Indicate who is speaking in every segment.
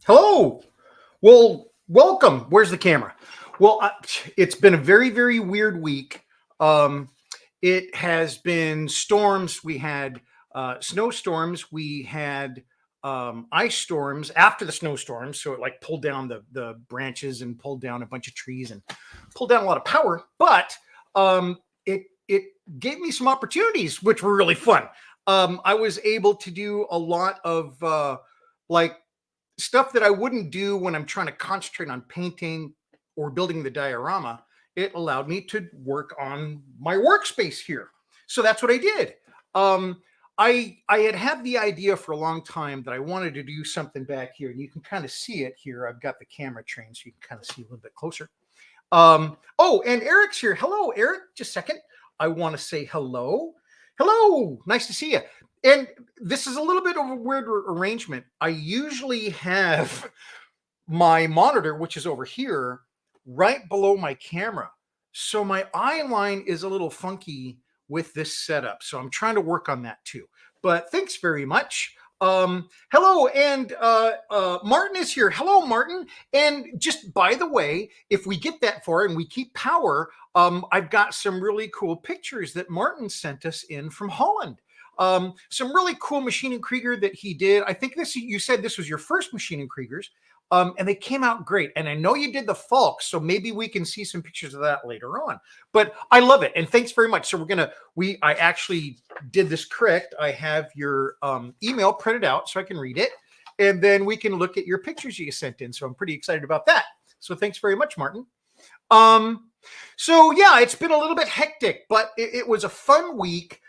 Speaker 1: Hello. Well, welcome. Where's the camera? Well, it's been a very, very weird week. It has been storms. We had snowstorms. We had ice storms after the snowstorms. So it like pulled down the branches and pulled down a bunch of trees and pulled down a lot of power. But it gave me some opportunities, which were really fun. I was able to do a lot of like stuff that I wouldn't do when I'm trying to concentrate on painting or building the diorama. It allowed me to work on my workspace here. So that's what I did. I had the idea for a long time that I wanted to do something back here, and you can kind of see it here. I've got the camera trained so you can kind of see a little bit closer. Oh, and Eric's here. Hello, Eric. Just a second. I want to say hello. Hello. Nice to see you. And this is a little bit of a weird arrangement. I usually have my monitor, which is over here, right below my camera. So my eye line is a little funky with this setup. So I'm trying to work on that too. But thanks very much. Hello, and Martin is here. Hello, Martin. And just by the way, if we get that far and we keep power, I've got some really cool pictures that Martin sent us in from Holland. Some really cool Machine & Krieger that he did. I think you said this was your first Machine & Kriegers, and they came out great. And I know you did the Falk, so maybe we can see some pictures of that later on. But I love it, and thanks very much. So I actually did this correct. I have your email printed out so I can read it, and then we can look at your pictures you sent in. So I'm pretty excited about that. So thanks very much, Martin. So yeah, it's been a little bit hectic, but it was a fun week.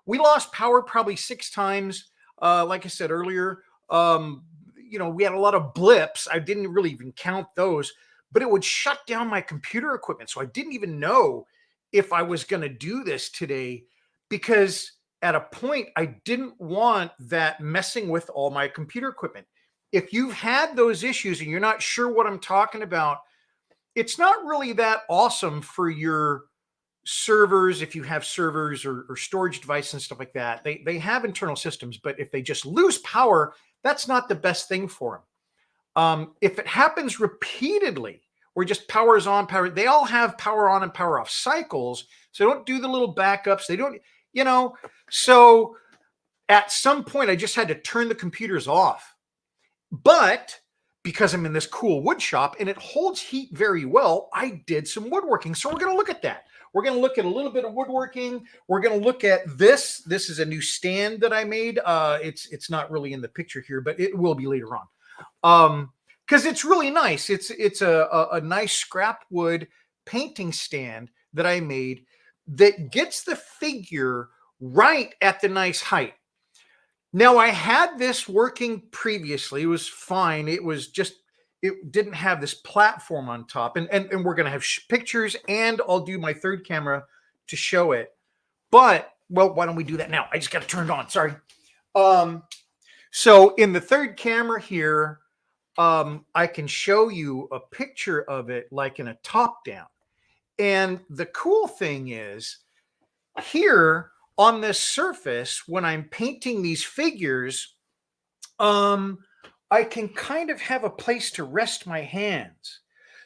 Speaker 1: We lost power probably 6 times. Like I said earlier, we had a lot of blips. I didn't really even count those, but it would shut down my computer equipment. So I didn't even know if I was going to do this today, because at a point I didn't want that messing with all my computer equipment. If you've had those issues and you're not sure what I'm talking about, it's not really that awesome for your servers. If you have servers or storage devices and stuff like that, they have internal systems, but if they just lose power, that's not the best thing for them. If it happens repeatedly, where just power is on, power, they all have power on and power off cycles. So don't do the little backups. They don't, so at some point I just had to turn the computers off. But because I'm in this cool wood shop and it holds heat very well, I did some woodworking. So we're going to look at that. We're going to look at a little bit of woodworking. We're going to look at this. This is a new stand that I made. It's not really in the picture here, but it will be later on. Because it's really nice. It's a nice scrap wood painting stand that I made that gets the figure right at the nice height. Now, I had this working previously. It was fine. It didn't have this platform on top, and we're going to have pictures, and I'll do my third camera to show it. But, well, why don't we do that now? I just got it turned on. Sorry. So in the third camera here, I can show you a picture of it like in a top down. And the cool thing is here on this surface, when I'm painting these figures, I can kind of have a place to rest my hands.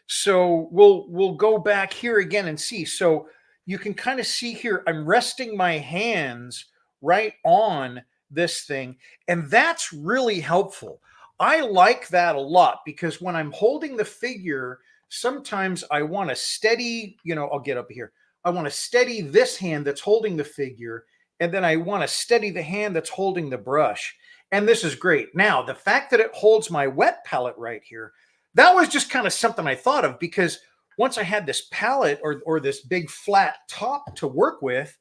Speaker 1: So we'll go back here again and see. So you can kind of see here, I'm resting my hands right on this thing. And that's really helpful. I like that a lot, because when I'm holding the figure, sometimes I want to steady, I'll get up here. I want to steady this hand that's holding the figure, and then I want to steady the hand that's holding the brush. And this is great. Now, the fact that it holds my wet palette right here, that was just kind of something I thought of, because once I had this palette or this big flat top to work with,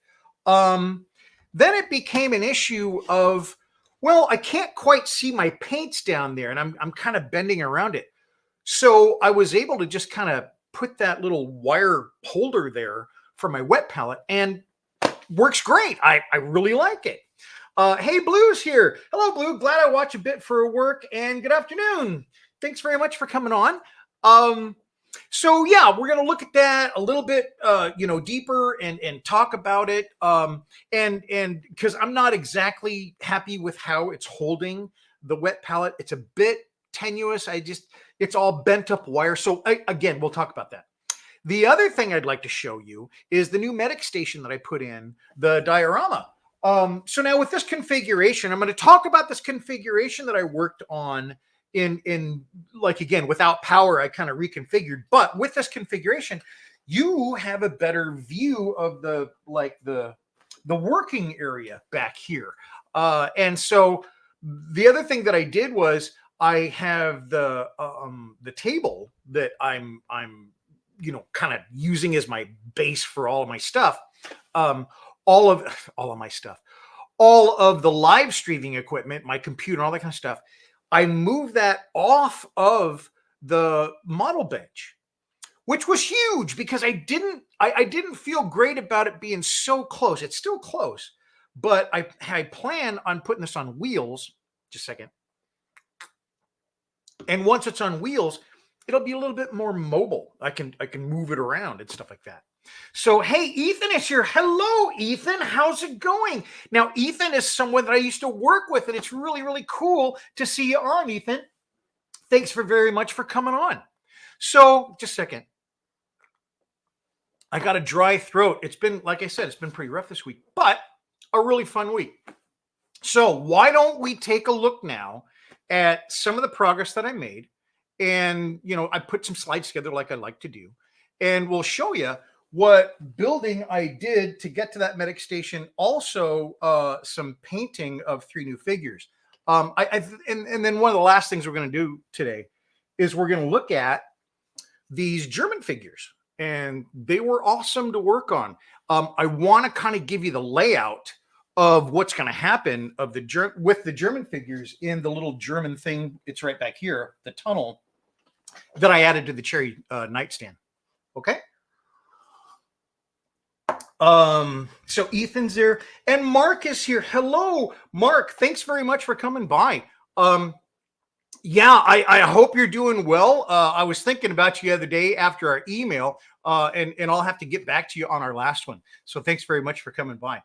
Speaker 1: then it became an issue of, well, I can't quite see my paints down there, and I'm kind of bending around it. So I was able to just kind of put that little wire holder there for my wet palette, and works great. I really like it. Hey, Blue's here. Hello, Blue. Glad I watch a bit for work, and good afternoon. Thanks very much for coming on. So yeah, we're going to look at that a little bit, deeper and talk about it. And because I'm not exactly happy with how it's holding the wet palette. It's a bit tenuous. It's all bent up wire. So again, we'll talk about that. The other thing I'd like to show you is the new medic station that I put in the diorama. So now with this configuration, I'm going to talk about this configuration that I worked on in like, again, without power, I kind of reconfigured, but with this configuration, you have a better view of the working area back here. And so the other thing that I did was I have the table that I'm kind of using as my base for all of my stuff. All of the live streaming equipment, my computer, all that kind of stuff, I moved that off of the model bench, which was huge because I didn't feel great about it being so close. It's still close, but I plan on putting this on wheels. Just a second. And once it's on wheels, it'll be a little bit more mobile. I can move it around and stuff like that. So, hey, Ethan is here. Hello, Ethan. How's it going? Now, Ethan is someone that I used to work with, and it's really, really cool to see you on, Ethan. Thanks very much for coming on. So, just a second. I got a dry throat. It's been, like I said, it's been pretty rough this week, but a really fun week. So, why don't we take a look now at some of the progress that I made? And, I put some slides together like I like to do, and we'll show you what building I did to get to that medic station. Also, some painting of 3 new figures. And then one of the last things we're going to do today is we're going to look at these German figures, and they were awesome to work on. I want to kind of give you the layout of what's going to happen with the German figures in the little German thing. It's right back here, the tunnel that I added to the cherry nightstand. Okay. So Ethan's there and Mark is here. Hello, Mark. Thanks very much for coming by. Yeah, I hope you're doing well. I was thinking about you the other day after our email, and I'll have to get back to you on our last one. So thanks very much for coming by.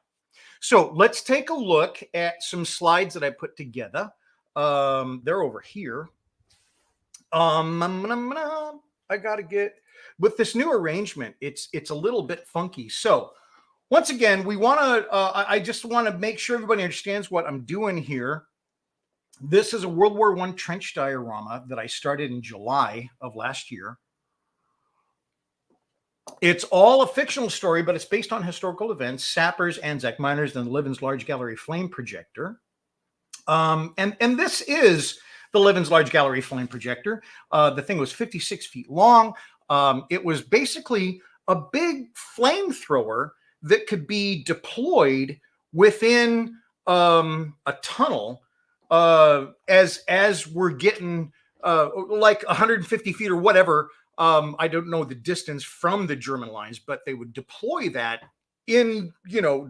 Speaker 1: So let's take a look at some slides that I put together. They're over here. I got to get with this new arrangement. It's a little bit funky. So once again, we want to, I just want to make sure everybody understands what I'm doing here. This is a WW1 Trench Diorama that I started in July of last year. It's all a fictional story, but it's based on historical events, sappers, Anzac miners, and the Livens Large Gallery Flame Projector. And this is the Livens Large Gallery Flame Projector. The thing was 56 feet long. It was basically a big flamethrower that could be deployed within a tunnel as we're getting like 150 feet or whatever. I don't know the distance from the German lines, but they would deploy that in,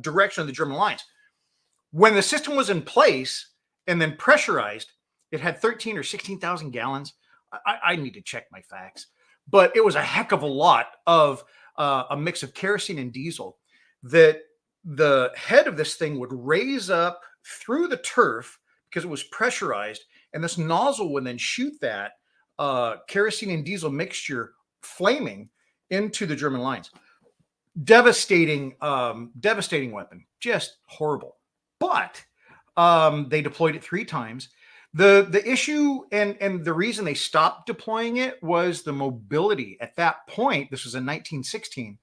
Speaker 1: direction of the German lines. When the system was in place and then pressurized, it had 13 or 16,000 gallons. I need to check my facts, but it was a heck of a lot of a mix of kerosene and diesel that the head of this thing would raise up through the turf because it was pressurized, and this nozzle would then shoot that kerosene and diesel mixture flaming into the German lines. Devastating weapon, just horrible. But they deployed it 3 times. The issue and the reason they stopped deploying it was the mobility. At that point, this was in 1916.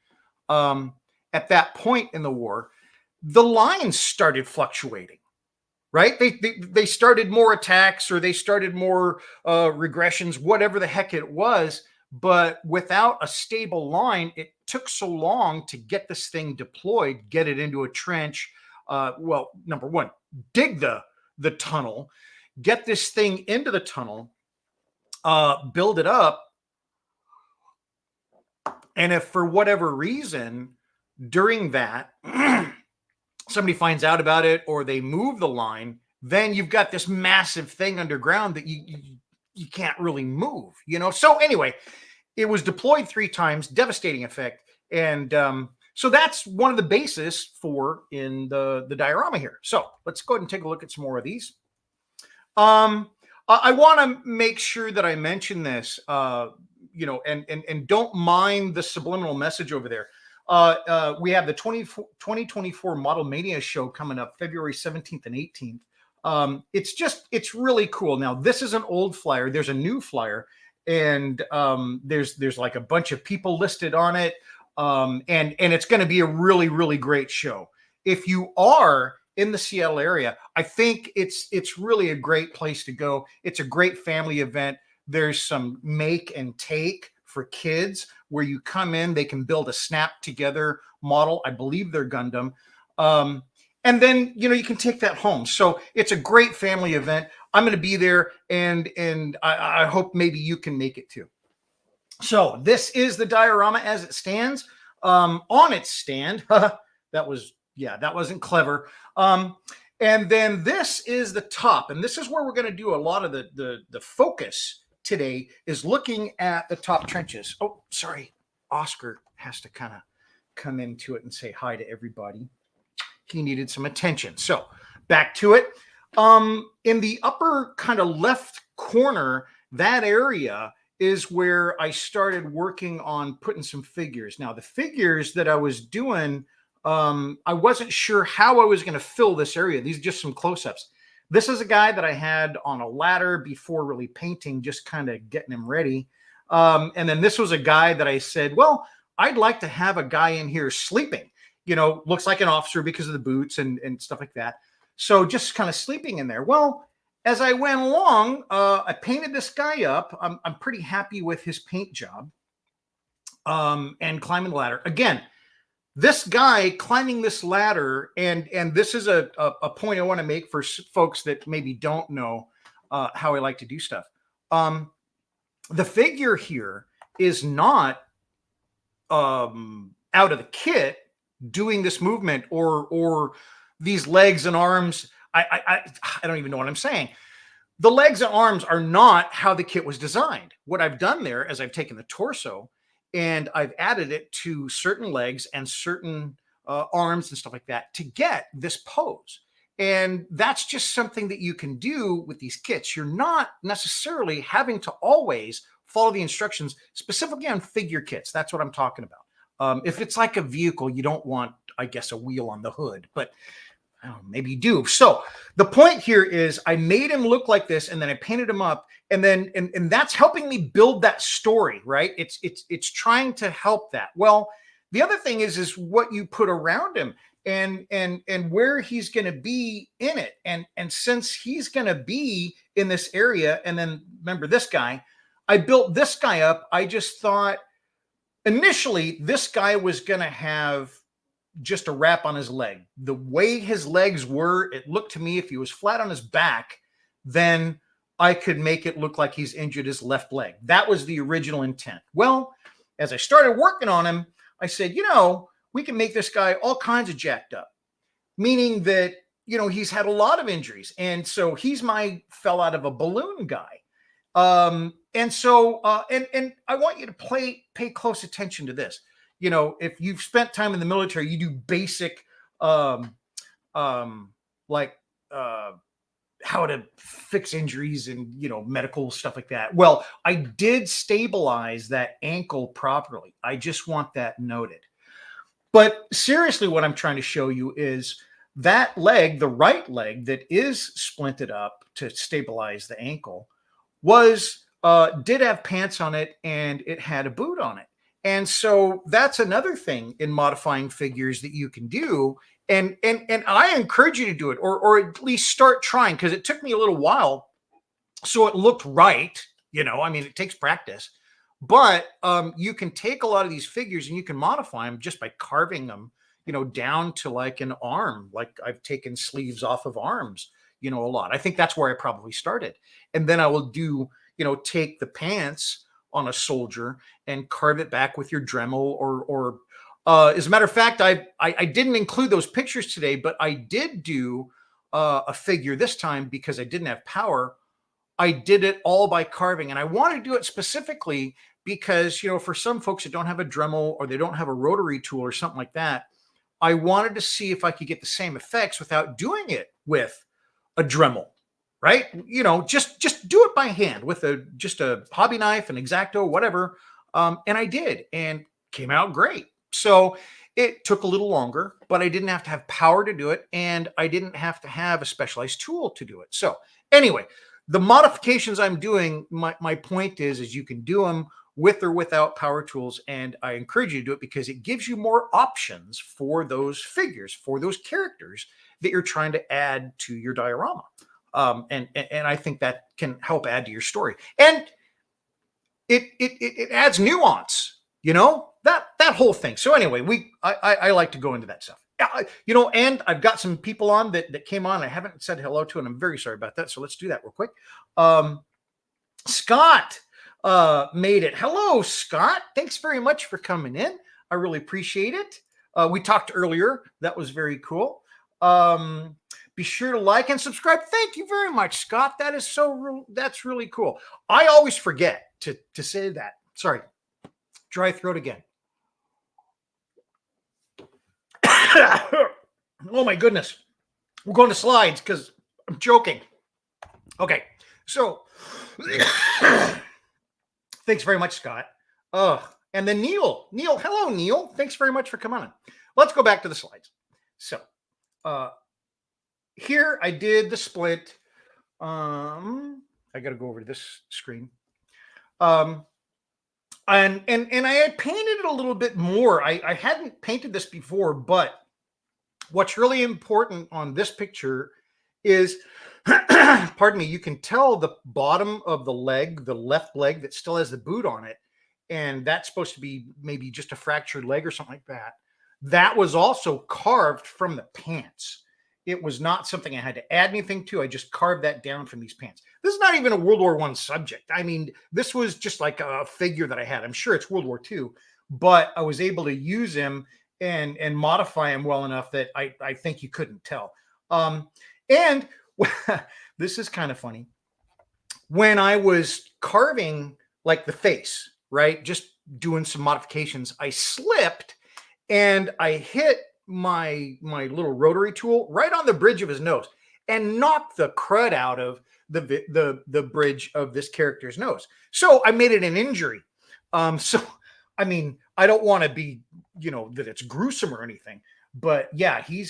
Speaker 1: At that point in the war, the lines started fluctuating. Right? They started more attacks, or they started more regressions, whatever the heck it was. But without a stable line, it took so long to get this thing deployed, get it into a trench. Well, number one, dig the tunnel, get this thing into the tunnel, build it up. And if for whatever reason during that somebody finds out about it or they move the line, then you've got this massive thing underground that you can't really move, So anyway, it was deployed 3 times, devastating effect. And so that's one of the bases for in the diorama here. So let's go ahead and take a look at some more of these. I want to make sure that I mention this, and don't mind the subliminal message over there. We have the 2024 Model Mania show coming up February 17th and 18th. It's really cool. Now, this is an old flyer. There's a new flyer, and there's like a bunch of people listed on it. And it's going to be a really, really great show. If you are in the Seattle area, I think it's really a great place to go. It's a great family event. There's some make and take for kids where you come in, they can build a snap together model. I believe they're Gundam. And then, you can take that home. So it's a great family event. I'm going to be there, and I hope maybe you can make it too. So this is the diorama as it stands on its stand. That wasn't clever. And then this is the top, and this is where we're going to do a lot of the focus today, is looking at the top trenches. Oh, sorry. Oscar has to kind of come into it and say hi to everybody. He needed some attention. So back to it. In the upper kind of left corner, that area is where I started working on putting some figures. Now, the figures that I was doing, I wasn't sure how I was going to fill this area. These are just some close-ups. This is a guy that I had on a ladder before really painting, just kind of getting him ready. And then this was a guy that I said, well, I'd like to have a guy in here sleeping. Looks like an officer because of the boots and stuff like that. So just kind of sleeping in there. Well, as I went along, I painted this guy up. I'm pretty happy with his paint job, and climbing the ladder. Again, this guy climbing this ladder, and this is a point I want to make for folks that maybe don't know how I like to do stuff. The figure here is not out of the kit doing this movement or these legs and arms. I don't even know what I'm saying. The legs and arms are not how the kit was designed. What I've done there is I've taken the torso and I've added it to certain legs and certain arms and stuff like that to get this pose. And that's just something that you can do with these kits. You're not necessarily having to always follow the instructions, specifically on figure kits. That's what I'm talking about. If it's like a vehicle, you don't want, I guess, a wheel on the hood, but maybe you do. So the point here is I made him look like this, and then I painted him up, and then and that's helping me build that story, right? It's trying to help that. Well, the other thing is what you put around him and where he's going to be in it. And since he's going to be in this area, and then remember this guy, I built this guy up. I just thought initially this guy was going to have just a wrap on his leg. The way his legs were, it looked to me, if he was flat on his back, then I could make it look like he's injured his left leg. That was the original intent. Well, as I started working on him, I said, we can make this guy all kinds of jacked up, meaning that, he's had a lot of injuries. And so he's my fell out of a balloon guy. And so I want you to pay close attention to this. If you've spent time in the military, you do basic, how to fix injuries and, medical stuff like that. Well, I did stabilize that ankle properly. I just want that noted. But seriously, what I'm trying to show you is that leg, the right leg that is splinted up to stabilize the ankle, did have pants on it, and it had a boot on it. And so that's another thing in modifying figures that you can do. And I encourage you to do it, or at least start trying, because it took me a little while. So it looked right. It takes practice, but you can take a lot of these figures and you can modify them just by carving them, down to like an arm. Like I've taken sleeves off of arms, a lot. I think that's where I probably started. And then I will do, take the pants on a soldier and carve it back with your Dremel or as a matter of fact, I didn't include those pictures today, but I did do a figure this time because I didn't have power. I did it all by carving, and I want to do it specifically because, for some folks that don't have a Dremel or they don't have a rotary tool or something like that, I wanted to see if I could get the same effects without doing it with a Dremel. right? You know, just do it by hand with just a hobby knife, an X-Acto, whatever. And I did, and came out great. So it took a little longer, but I didn't have to have power to do it, and I didn't have to have a specialized tool to do it. So anyway, the modifications I'm doing, my point is you can do them with or without power tools, and I encourage you to do it because it gives you more options for those figures, for those characters that you're trying to add to your diorama. And I think that can help add to your story, and it adds nuance, you know, that whole thing. So anyway, I like to go into that stuff. You know, and I've got some people on that came on I haven't said hello to, and I'm very sorry about that. So let's do that real quick. Scott made it. Hello, Scott. Thanks very much for coming in. I really appreciate it. We talked earlier. That was very cool. Be sure to like and subscribe. Thank you very much, Scott. That is that's really cool. I always forget to say that. Sorry. Dry throat again. Oh my goodness. We're going to slides because I'm joking. Okay. So thanks very much, Scott. And then Neil, hello, Neil. Thanks very much for coming on. Let's go back to the slides. So here I did the split. I got to go over to this screen. And I had painted it a little bit more. I hadn't painted this before, but what's really important on this picture is, pardon me, you can tell the bottom of the leg, the left leg that still has the boot on it, and that's supposed to be maybe just a fractured leg or something like that. That was also carved from the pants. It was not something I had to add anything to. I just carved that down from these pants. This is not even a World War I subject. I mean, this was just like a figure that I had. I'm sure it's World War II, but I was able to use him and modify him well enough that I think you couldn't tell. And this is kind of funny. When I was carving like the face, right, just doing some modifications, I slipped and I hit my little rotary tool right on the bridge of his nose and knocked the crud out of the bridge of this character's nose. So I made it an injury. So I mean, I don't want to be, you know, that it's gruesome or anything, but yeah, he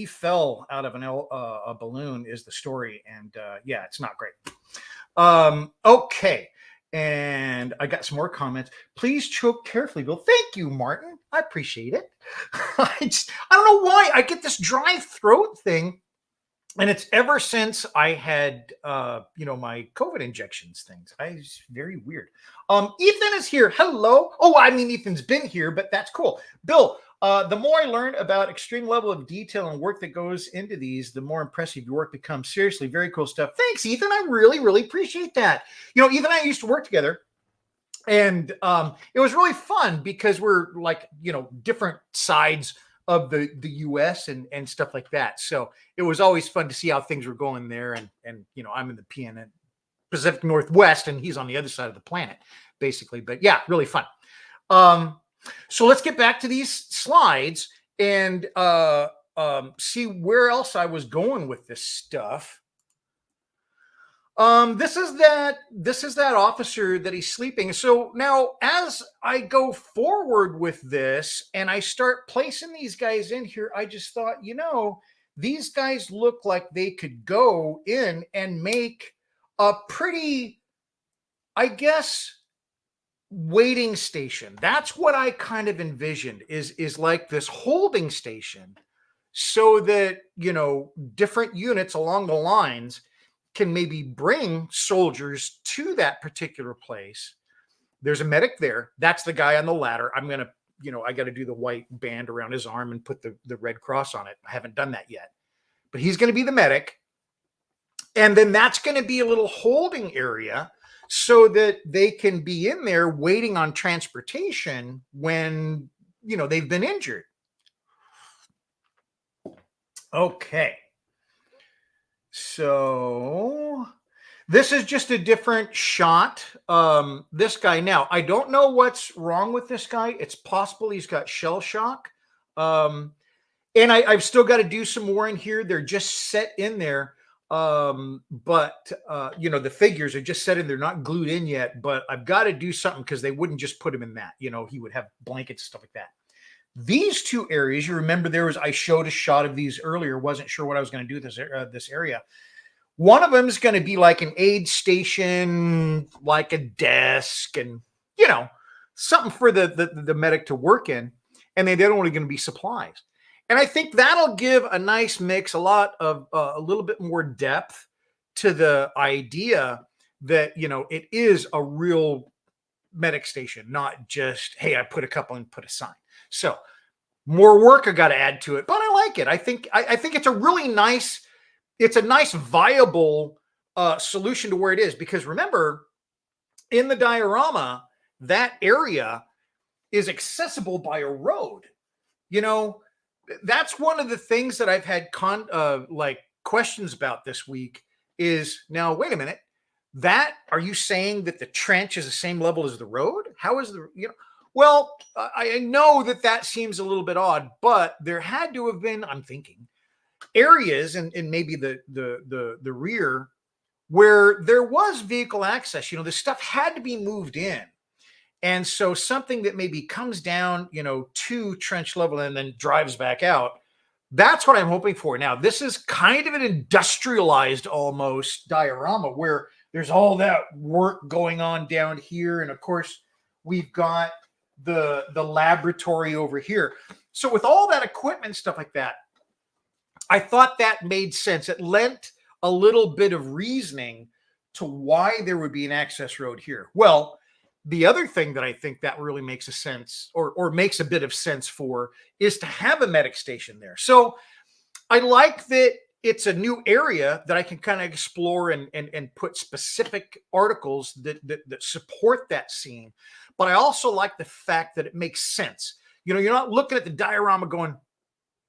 Speaker 1: fell out of a balloon is the story, and yeah, it's not great. Okay. And I got some more comments. Please choke carefully, Bill. Thank you, Martin. I appreciate it. I don't know why I get this dry throat thing. And it's ever since I had, you know, my COVID injections things. It's very weird. Ethan is here. Hello. Oh, I mean, Ethan's been here, but that's cool. Bill, the more I learn about extreme level of detail and work that goes into these, the more impressive your work becomes. Seriously, very cool stuff. Thanks, Ethan. I really, really appreciate that. You know, Ethan and I used to work together, and it was really fun because we're like, you know, different sides of the US and stuff like that. So it was always fun to see how things were going there. And you know, I'm in the PNN Pacific Northwest, and he's on the other side of the planet, basically. But yeah, really fun. So let's get back to these slides and see where else I was going with this stuff. This is that officer that he's sleeping. So now as I go forward with this and I start placing these guys in here, I just thought, you know, these guys look like they could go in and make a pretty, I guess, waiting station. That's what I kind of envisioned is like this holding station so that, you know, different units along the lines can maybe bring soldiers to that particular place. There's a medic there. That's the guy on the ladder. I'm going to, you know, I got to do the white band around his arm and put the red cross on it. I haven't done that yet, but he's going to be the medic. And then that's going to be a little holding area so that they can be in there waiting on transportation when, you know, they've been injured. Okay. So this is just a different shot. This guy now, I don't know what's wrong with this guy. It's possible he's got shell shock. And I've still got to do some more in here. They're just set in there. But you know, the figures are just set in, they're not glued in yet, but I've got to do something because they wouldn't just put him in that. You know, he would have blankets, stuff like that. These two areas, you remember I showed a shot of these earlier, wasn't sure what I was going to do with this area. One of them is going to be like an aid station, like a desk, and you know, something for the medic to work in. And they're only going to be supplies. And I think that'll give a nice mix, a little bit more depth to the idea that, you know, it is a real medic station, not just, hey, I put a couple and put a sign. So more work I got to add to it, but I like it. I think it's a really nice, it's a nice viable solution to where it is, because remember, in the diorama, that area is accessible by a road. You know, that's one of the things that I've had like questions about this week is, now wait a minute, that are you saying that the trench is the same level as the road? How is the, you know, well, I know that seems a little bit odd, but there had to have been, I'm thinking, areas in maybe the rear where there was vehicle access. You know, the stuff had to be moved in. And so something that maybe comes down, you know, to trench level and then drives back out, that's what I'm hoping for. Now, this is kind of an industrialized almost diorama where there's all that work going on down here. And of course, we've got the laboratory over here. So with all that equipment, stuff like that, I thought that made sense. It lent a little bit of reasoning to why there would be an access road here. Well, the other thing that I think that really makes a sense, or makes a bit of sense for, is to have a medic station there. So I like that it's a new area that I can kind of explore and put specific articles that support that scene. But I also like the fact that it makes sense. You know, you're not looking at the diorama going,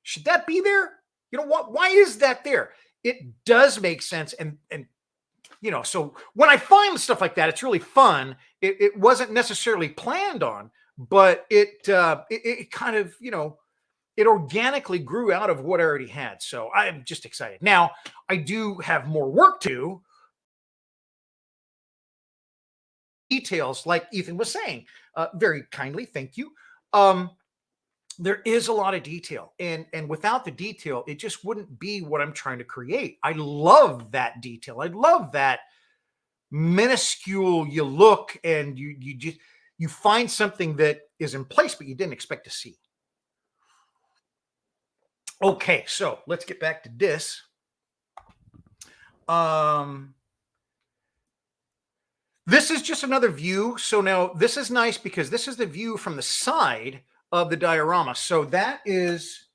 Speaker 1: should that be there? You know what? Why is that there? It does make sense, and you know, so when I find stuff like that, it's really fun. It wasn't necessarily planned on, but it kind of, you know, it organically grew out of what I already had. So I'm just excited. Now, I do have more work to do. Details, like Ethan was saying, very kindly, thank you. There is a lot of detail, and without the detail, it just wouldn't be what I'm trying to create. I love that detail. I love that minuscule, you look and you find something that is in place, but you didn't expect to see. Okay, so let's get back to this. This is just another view. So now this is nice because this is the view from the side of the diorama. So that is,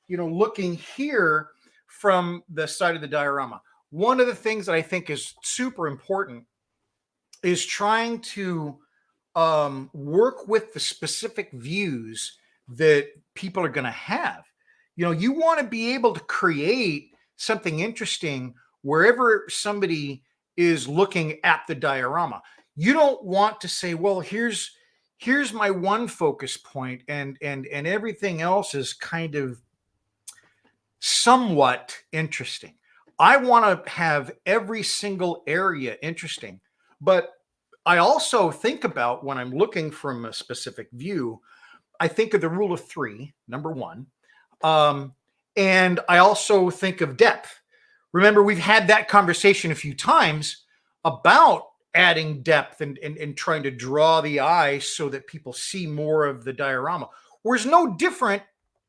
Speaker 1: you know, looking here from the side of the diorama. One of the things that I think is super important is trying to work with the specific views that people are going to have. You know, you want to be able to create something interesting wherever somebody is looking at the diorama. You don't want to say, well, here's my one focus point, and everything else is kind of somewhat interesting. I want to have every single area interesting, but I also think about, when I'm looking from a specific view, I think of the rule of three, number one. And I also think of depth. Remember, we've had that conversation a few times about adding depth and trying to draw the eye so that people see more of the diorama. Whereas no different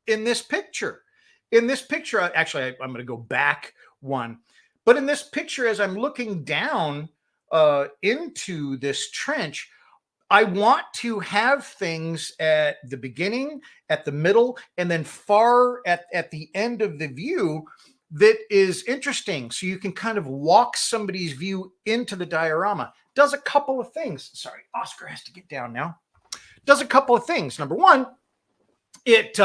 Speaker 1: in this picture. In this picture, actually, I'm going to go back one. But in this picture, as I'm looking down into this trench, I want to have things at the beginning, at the middle, and then far at the end of the view that is interesting. So you can kind of walk somebody's view into the diorama. Does a couple of things. Sorry, Oscar has to get down now. Does a couple of things. Number one, it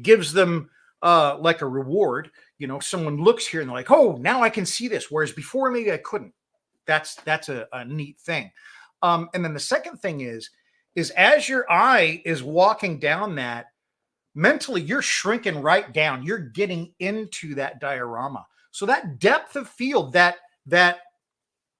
Speaker 1: gives them like a reward. You know, someone looks here and they're like, oh, now I can see this. Whereas before, maybe I couldn't. That's a neat thing. And then the second thing is as your eye is walking down that, mentally, you're shrinking right down. You're getting into that diorama. So that depth of field, that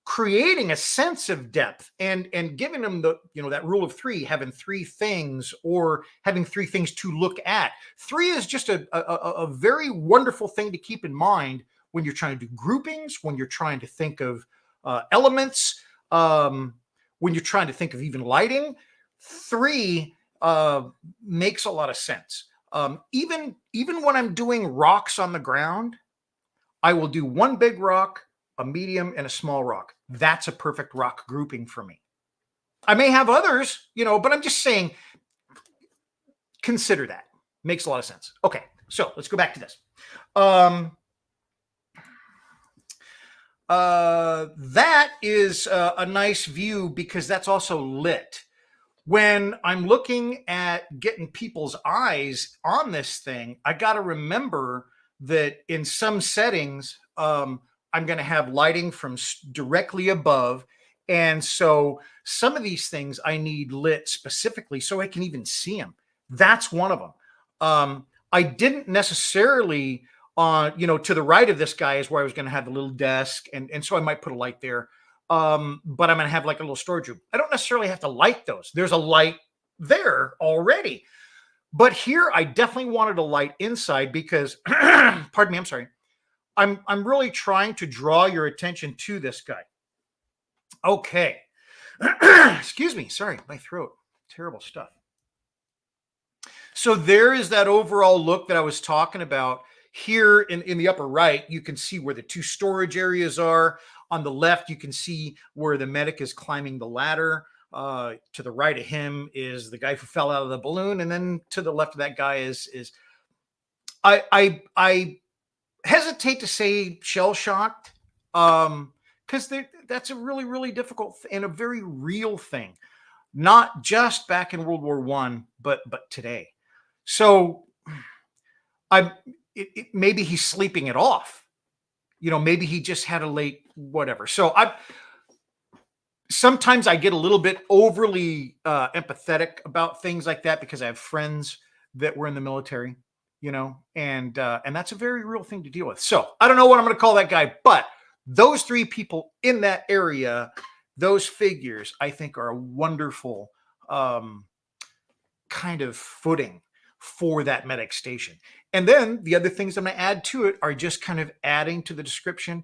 Speaker 1: creating a sense of depth and giving them the, that rule of three, having three things or having three things to look at. Three is just a very wonderful thing to keep in mind when you're trying to do groupings, when you're trying to think of elements, when you're trying to think of even lighting. Three makes a lot of sense. Even when I'm doing rocks on the ground, I will do one big rock, a medium, and a small rock. That's a perfect rock grouping for me. I may have others, but I'm just saying, consider that. Makes a lot of sense. Okay, so let's go back to this. That is a nice view because that's also lit. When I'm looking at getting people's eyes on this thing, I got to remember that in some settings, I'm going to have lighting from directly above. And so some of these things I need lit specifically so I can even see them. That's one of them. I didn't necessarily, to the right of this guy is where I was going to have the little desk. And so I might put a light there. But I'm going to have like a little storage room. I don't necessarily have to light those. There's a light there already. But here I definitely wanted a light inside because, pardon me, I'm sorry. I'm really trying to draw your attention to this guy. Okay. Excuse me. Sorry, my throat. Terrible stuff. So there is that overall look that I was talking about. Here in the upper right, you can see where the two storage areas are. On the left, you can see where the medic is climbing the ladder. To the right of him is the guy who fell out of the balloon. And then to the left of that guy is I hesitate to say shell-shocked, because that's a really, really difficult and a very real thing, not just back in World War I, but today. So maybe he's sleeping it off. Maybe he just had a late whatever. So sometimes I get a little bit overly empathetic about things like that because I have friends that were in the military, and that's a very real thing to deal with. So I don't know what I'm going to call that guy, but those three people in that area, those figures, I think are a wonderful kind of footing for that medic station. And then the other things I'm going to add to it are just kind of adding to the description,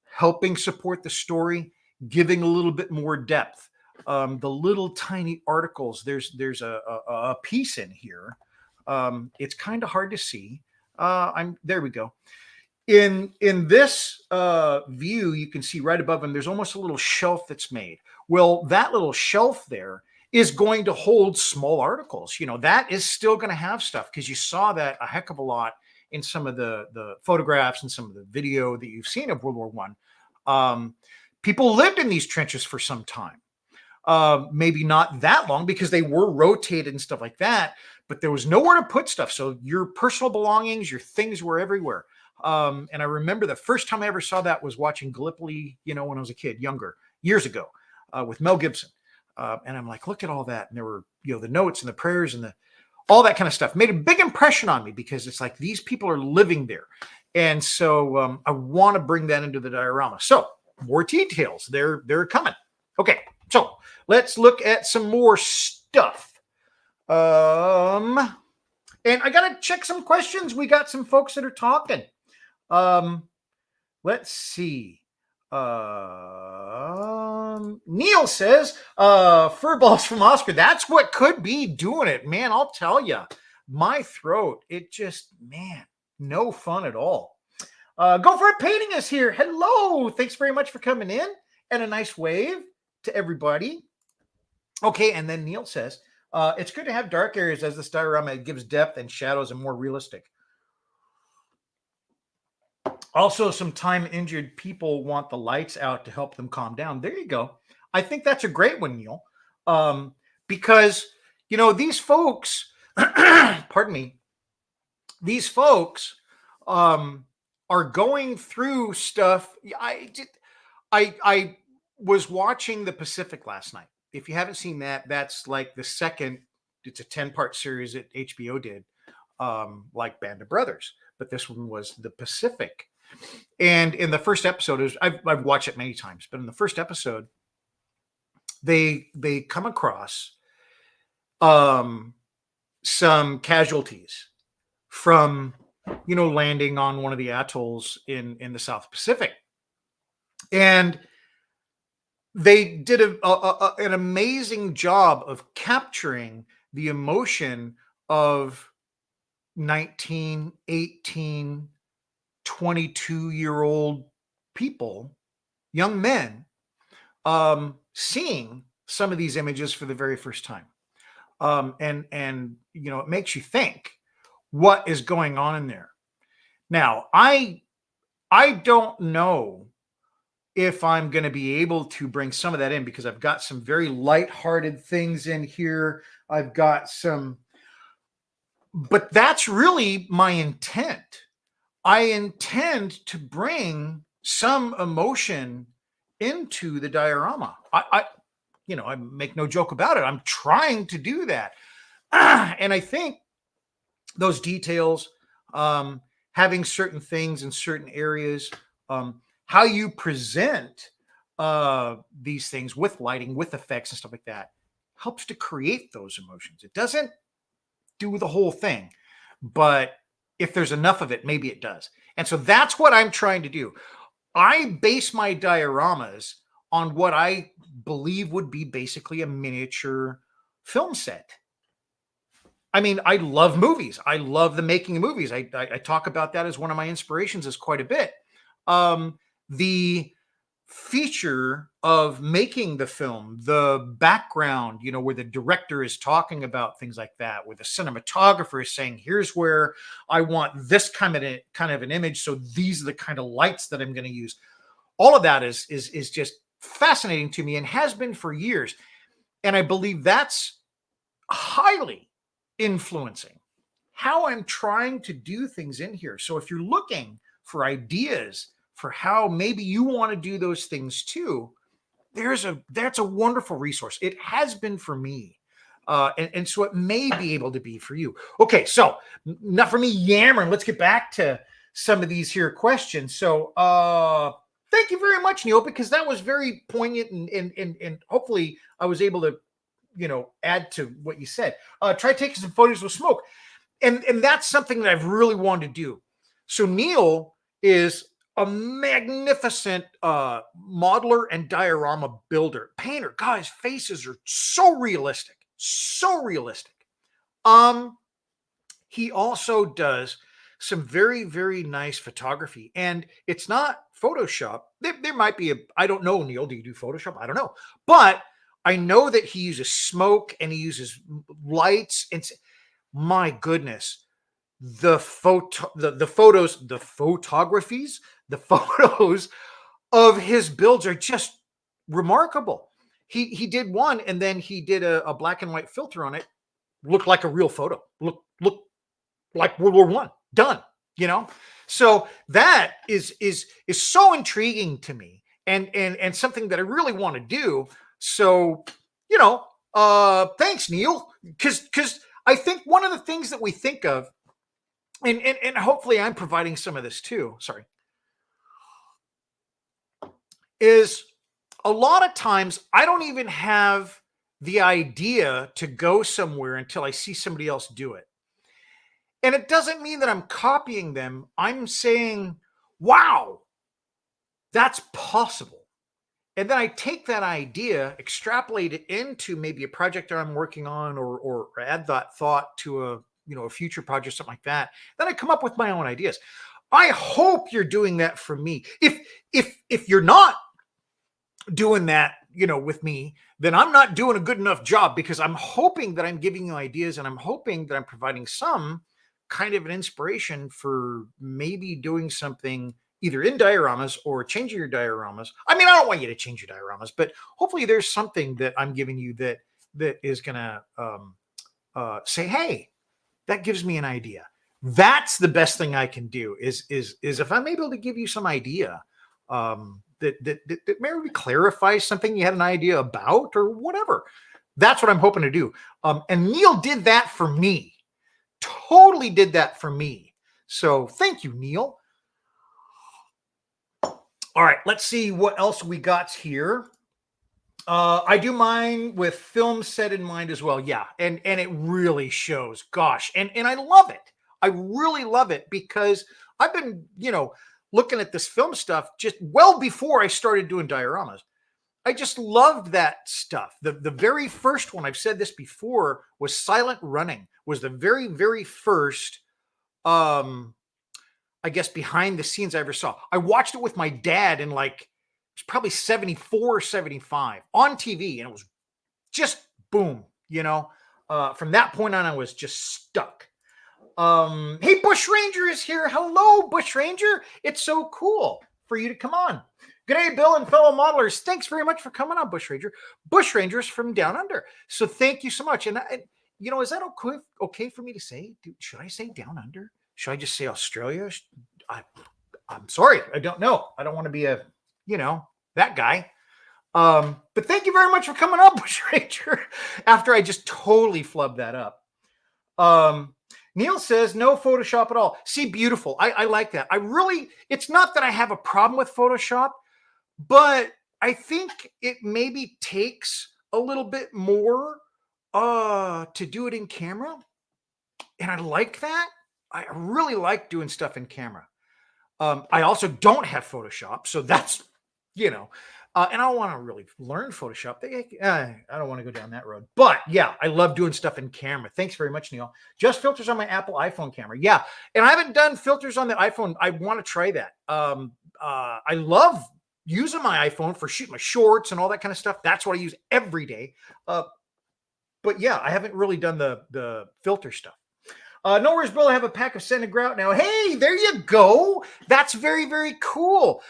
Speaker 1: helping support the story, giving a little bit more depth. The little tiny articles, there's a piece in here. It's kind of hard to see. There we go. In this view, you can see right above him, there's almost a little shelf that's made. Well, that little shelf there is going to hold small articles. That is still going to have stuff because you saw that a heck of a lot in some of the photographs and some of the video that you've seen of World War I. People lived in these trenches for some time. Maybe not that long because they were rotated and stuff like that, but there was nowhere to put stuff. So your personal belongings, your things were everywhere. And I remember the first time I ever saw that was watching Gallipoli, when I was a kid, younger, years ago, with Mel Gibson. And I'm like, look at all that. And there were, the notes and the prayers and all that kind of stuff. Made a big impression on me because it's like these people are living there. And so I want to bring that into the diorama. So more details, they're coming. Okay, so let's look at some more stuff. And I got to check some questions. We got some folks that are talking. Let's see. Neil says, fur balls from Oscar. That's what could be doing it, man. I'll tell you, my throat, it just, man, no fun at all. Go for it painting us here. Hello. Thanks very much for coming in, and a nice wave to everybody. Okay. And then Neil says, it's good to have dark areas as this diorama. It gives depth and shadows and more realistic. Also, some time-injured people want the lights out to help them calm down. There you go. I think that's a great one, Neil. Because, these folks, pardon me, these folks are going through stuff. I was watching The Pacific last night. If you haven't seen that, that's like the second, it's a 10-part series that HBO did, like Band of Brothers. But this one was The Pacific. And in the first episode, I've watched it many times, but in the first episode, they come across some casualties from landing on one of the atolls in the South Pacific, and they did an amazing job of capturing the emotion of 19, 18, 22-year-old people, young men, seeing some of these images for the very first time. And it makes you think, what is going on in there? Now, I don't know if I'm going to be able to bring some of that in, because I've got some very lighthearted things in here. I've got some, but that's really my intent. I intend to bring some emotion into the diorama. I make no joke about it. I'm trying to do that. And I think those details, having certain things in certain areas, how you present these things with lighting, with effects and stuff like that, helps to create those emotions. It doesn't do the whole thing, but if there's enough of it, maybe it does. And so that's what I'm trying to do. I base my dioramas on what I believe would be basically a miniature film set. I mean, I love movies. I love the making of movies. I talk about that as one of my inspirations is quite a bit. The feature of making the film, the background, where the director is talking about things like that, where the cinematographer is saying, here's where I want this kind of an image, so these are the kind of lights that I'm going to use. All of that is just fascinating to me, and has been for years. And I believe that's highly influencing how I'm trying to do things in here. So if you're looking for ideas for how maybe you want to do those things too, that's a wonderful resource. It has been for me. And so it may be able to be for you. Okay, so not for me yammering. Let's get back to some of these here questions. So thank you very much, Neil, because that was very poignant, and hopefully I was able to add to what you said. Try taking some photos with smoke. And that's something that I've really wanted to do. So Neil is a magnificent modeler and diorama builder, painter. God, his faces are so realistic, so realistic. He also does some very, very nice photography, and it's not Photoshop. There might be I don't know, Neil, do you do Photoshop? I don't know, but I know that he uses smoke and he uses lights. And my goodness, the photos, the photographies, the photos of his builds are just remarkable. He did one, and then he did a black and white filter on it. Looked like a real photo. Look like World War I. Done. So that is so intriguing to me, and something that I really want to do. So thanks, Neil, because I think one of the things that we think of, and hopefully I'm providing some of this too, is a lot of times I don't even have the idea to go somewhere until I see somebody else do it. And it doesn't mean that I'm copying them. I'm saying, wow, that's possible. And then I take that idea, extrapolate it into maybe a project that I'm working on, or add that thought to a future project, something like that. Then I come up with my own ideas. I hope you're doing that for me. If you're not doing that, with me, then I'm not doing a good enough job, because I'm hoping that I'm giving you ideas, and I'm hoping that I'm providing some kind of an inspiration for maybe doing something either in dioramas or changing your dioramas. I mean, I don't want you to change your dioramas, but hopefully there's something that I'm giving you that is going to say, hey, that gives me an idea. That's the best thing I can do is if I'm able to give you some idea that maybe clarifies something you had an idea about or whatever. That's what I'm hoping to do. And Neil did that for me. Totally did that for me. So thank you, Neil. All right, let's see what else we got here. I do mine with film set in mind as well. Yeah, and it really shows. Gosh, and I love it. I really love it because I've been, looking at this film stuff just well before I started doing dioramas. I just loved that stuff. The very first one, I've said this before, was Silent Running. Was the very very first I guess behind the scenes I ever saw. I watched it with my dad in like it's probably 74 or 75 on TV, and it was just boom, From that point on, I was just stuck. Hey, Bush Ranger is here. Hello, Bush Ranger. It's so cool for you to come on. Good day, Bill and fellow modelers. Thanks very much for coming on, Bush Ranger. Bush Ranger's from down under. So thank you so much. And, is that okay for me to say? Should I say down under? Should I just say Australia? I'm sorry. I don't know. I don't want to be that guy. But thank you very much for coming up, Bush Ranger, after I just totally flubbed that up. Neil says, no Photoshop at all. See, beautiful. I like that. It's not that I have a problem with Photoshop, but I think it maybe takes a little bit more to do it in camera. And I like that. I really like doing stuff in camera. I also don't have Photoshop, so that's, and I don't want to really learn Photoshop. I don't want to go down that road. But yeah, I love doing stuff in camera. Thanks very much, Neil. Just filters on my Apple iPhone camera. Yeah, and I haven't done filters on the iPhone. I want to try that. I love using my iPhone for shooting my shorts and all that kind of stuff. That's what I use every day. But yeah, I haven't really done the filter stuff. No worries, Bill. I have a pack of sanded grout now. Hey, there you go. That's very, very cool.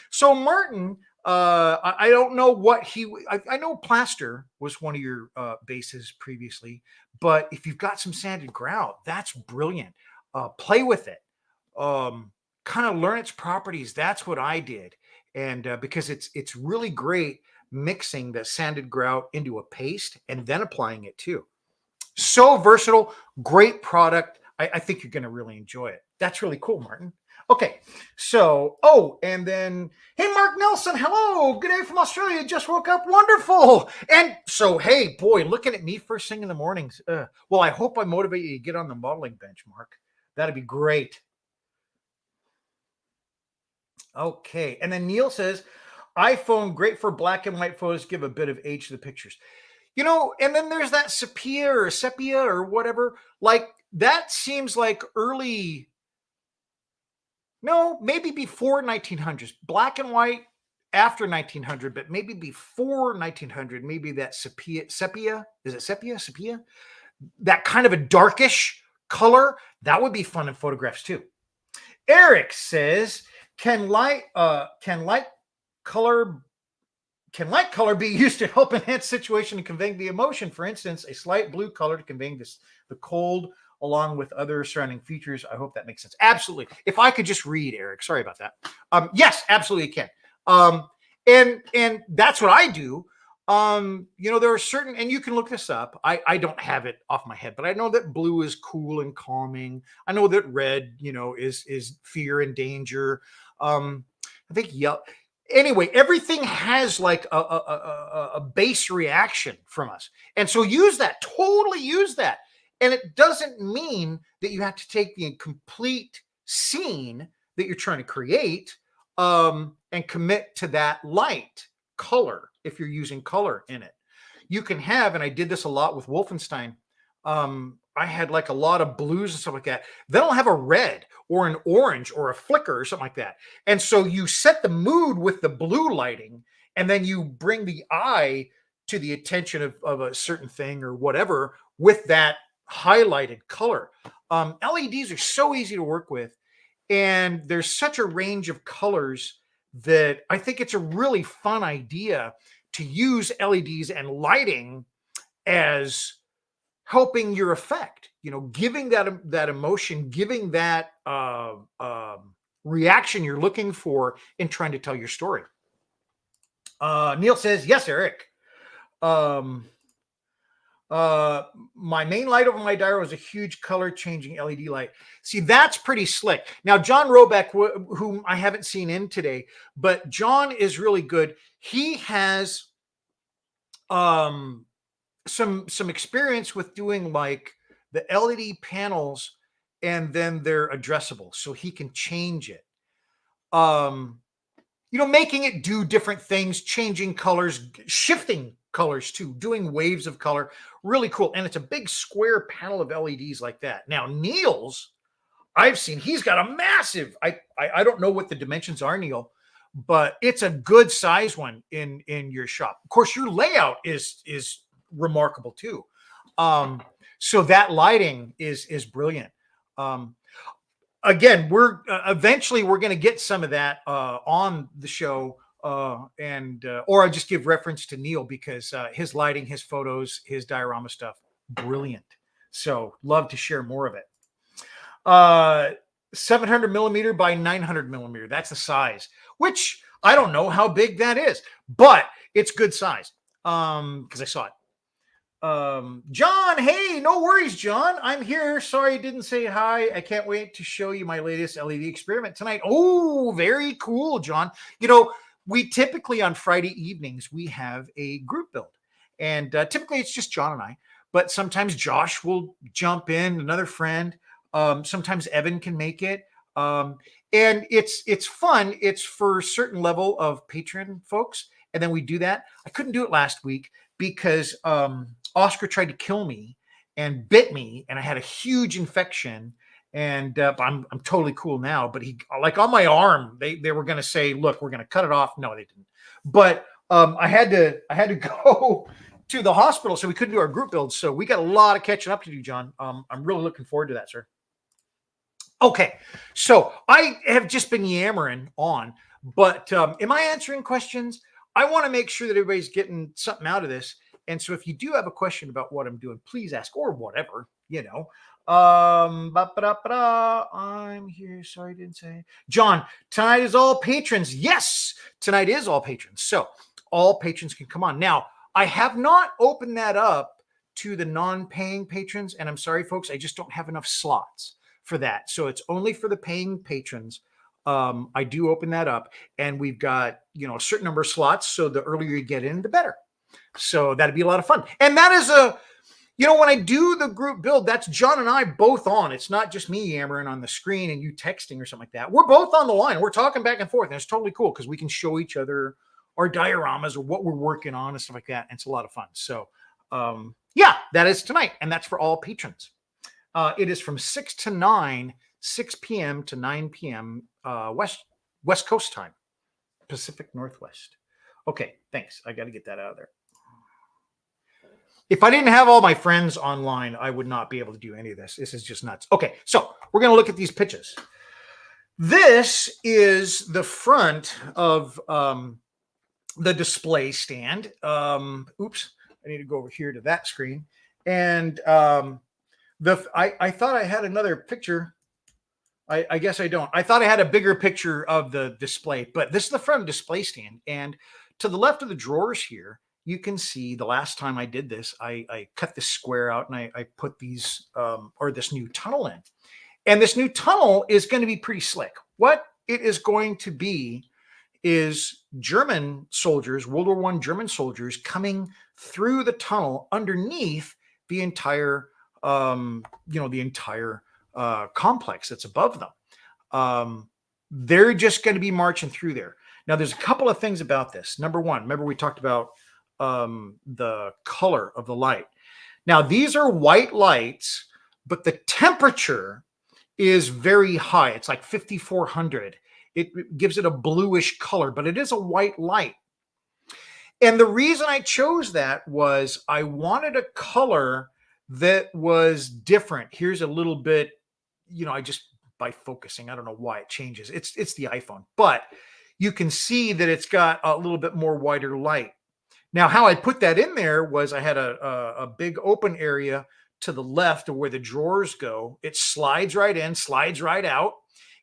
Speaker 1: So Martin, I don't know what I know plaster was one of your bases previously, but if you've got some sanded grout, that's brilliant. Play with it. Kind of learn its properties. That's what I did. And because it's really great mixing the sanded grout into a paste and then applying it too. So versatile, great product. I think you're going to really enjoy it. That's really cool, Martin. Okay, so, and then, hey, Mark Nelson, hello. Good day from Australia. Just woke up. Wonderful. And so, hey, boy, looking at me first thing in the mornings. Well, I hope I motivate you to get on the modeling bench, Mark. That'd be great. Okay, and then Neil says, iPhone, great for black and white photos, give a bit of age to the pictures. And then there's that sepia or whatever. Like that seems like maybe before 1900s, black and white after 1900, but maybe before 1900, maybe that sepia. Is it sepia? That kind of a darkish color. That would be fun in photographs too. Eric says, can light color be used to help enhance situation and convey the emotion? For instance, a slight blue color to convey the cold along with other surrounding features. I hope that makes sense. Absolutely. If I could just read, Eric, sorry about that. Yes, absolutely can. And that's what I do. There are certain, and you can look this up. I don't have it off my head, but I know that blue is cool and calming. I know that red, is fear and danger. I think yellow. Anyway, everything has like a base reaction from us. And so totally use that. And it doesn't mean that you have to take the complete scene that you're trying to create and commit to that light color if you're using color in it. You can have, and I did this a lot with Wolfenstein, I had like a lot of blues and stuff like that. Then I'll have a red or an orange or a flicker or something like that. And so you set the mood with the blue lighting, and then you bring the eye to the attention of a certain thing or whatever with that highlighted color. LEDs are so easy to work with, and there's such a range of colors that I think it's a really fun idea to use LEDs and lighting as helping your effect, giving that emotion, giving that reaction you're looking for in trying to tell your story. Neil says, yes, Eric. My main light over my dial was a huge color changing LED light. See, that's pretty slick. Now, John Robeck, whom I haven't seen in today, but John is really good. He has some experience with doing like the LED panels, and then they're addressable, so he can change it. Making it do different things, changing colors, shifting colors too, doing waves of color. Really cool. And it's a big square panel of LEDs like that. Now, Neil's, I've seen, he's got a massive, I don't know what the dimensions are, Neil, but it's a good size one in your shop. Of course, your layout is remarkable too. So that lighting is brilliant. Again, we're eventually we're going to get some of that on the show, or I just give reference to Neil because his lighting, his photos, his diorama stuff, brilliant. So love to share more of it. 700 millimeter by 900 millimeter. That's the size, which I don't know how big that is, but it's good size because I saw it. John, hey, no worries, John. I'm here. Sorry I didn't say hi. I can't wait to show you my latest LED experiment tonight. Oh, very cool, John. We typically on Friday evenings, we have a group build. And typically it's just John and I, but sometimes Josh will jump in, another friend. Sometimes Evan can make it. And it's fun. It's for a certain level of patron folks. And then we do that. I couldn't do it last week because Oscar tried to kill me and bit me, and I had a huge infection. And I'm totally cool now. But he, like on my arm, they were going to say, "Look, we're going to cut it off." No, they didn't. But I had to go to the hospital, so we couldn't do our group builds. So we got a lot of catching up to do, John. I'm really looking forward to that, sir. Okay, so I have just been yammering on, but am I answering questions? I want to make sure that everybody's getting something out of this. And so if you do have a question about what I'm doing, please ask, or whatever, I'm here. Sorry, I didn't say. John, tonight is all patrons. Yes, tonight is all patrons. So all patrons can come on. Now, I have not opened that up to the non-paying patrons. And I'm sorry, folks, I just don't have enough slots for that. So it's only for the paying patrons. I do open that up, and we've got, a certain number of slots. So the earlier you get in, the better. So that'd be a lot of fun. And that is when I do the group build, that's John and I both on. It's not just me yammering on the screen and you texting or something like that. We're both on the line. We're talking back and forth. And it's totally cool because we can show each other our dioramas or what we're working on and stuff like that. And it's a lot of fun. So yeah, that is tonight. And that's for all patrons. It is from 6 p.m. to 9 p.m. West Coast time, Pacific Northwest. Okay, thanks. I got to get that out of there. If I didn't have all my friends online, I would not be able to do any of this. This is just nuts. Okay, so we're going to look at these pitches. This is the front of the display stand. Oops, I need to go over here to that screen. And I thought I had another picture. I guess I don't. I thought I had a bigger picture of the display, but this is the front display stand. And to the left of the drawers here, you can see the last time I did this, I cut this square out and I put these, or this new tunnel in. And this new tunnel is going to be pretty slick. What it is going to be is German soldiers, World War I German soldiers coming through the tunnel underneath the entire, the entire complex that's above them. They're just going to be marching through there. Now, there's a couple of things about this. Number one, remember we talked about the color of the light. Now, these are white lights, but the temperature is very high. It's like 5,400. It gives it a bluish color, but it is a white light. And the reason I chose that was I wanted a color that was different. Here's a little bit, I just, by focusing, I don't know why it changes. It's the iPhone, but you can see that it's got a little bit more whiter light. Now, how I put that in there was I had a big open area to the left of where the drawers go. It slides right in, slides right out.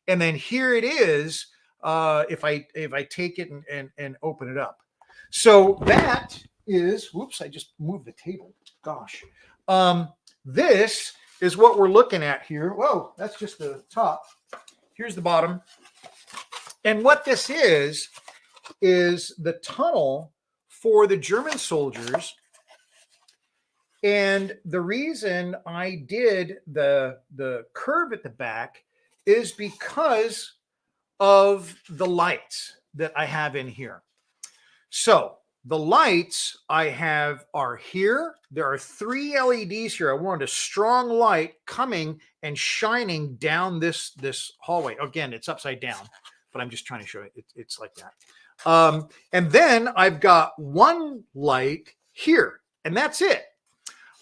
Speaker 1: And then here it is, if I take it and open it up. So that is, whoops, I just moved the table. Gosh. This is what we're looking at here. Whoa, that's just the top. Here's the bottom. And what this is the tunnel for the German soldiers. And the reason I did the curve at the back is because of the lights that I have in here. So the lights I have are here. There are 3 LEDs here. I wanted a strong light coming and shining down this hallway. Again, it's upside down, but I'm just trying to show it. It's like that. And then I've got 1 light here, and that's it.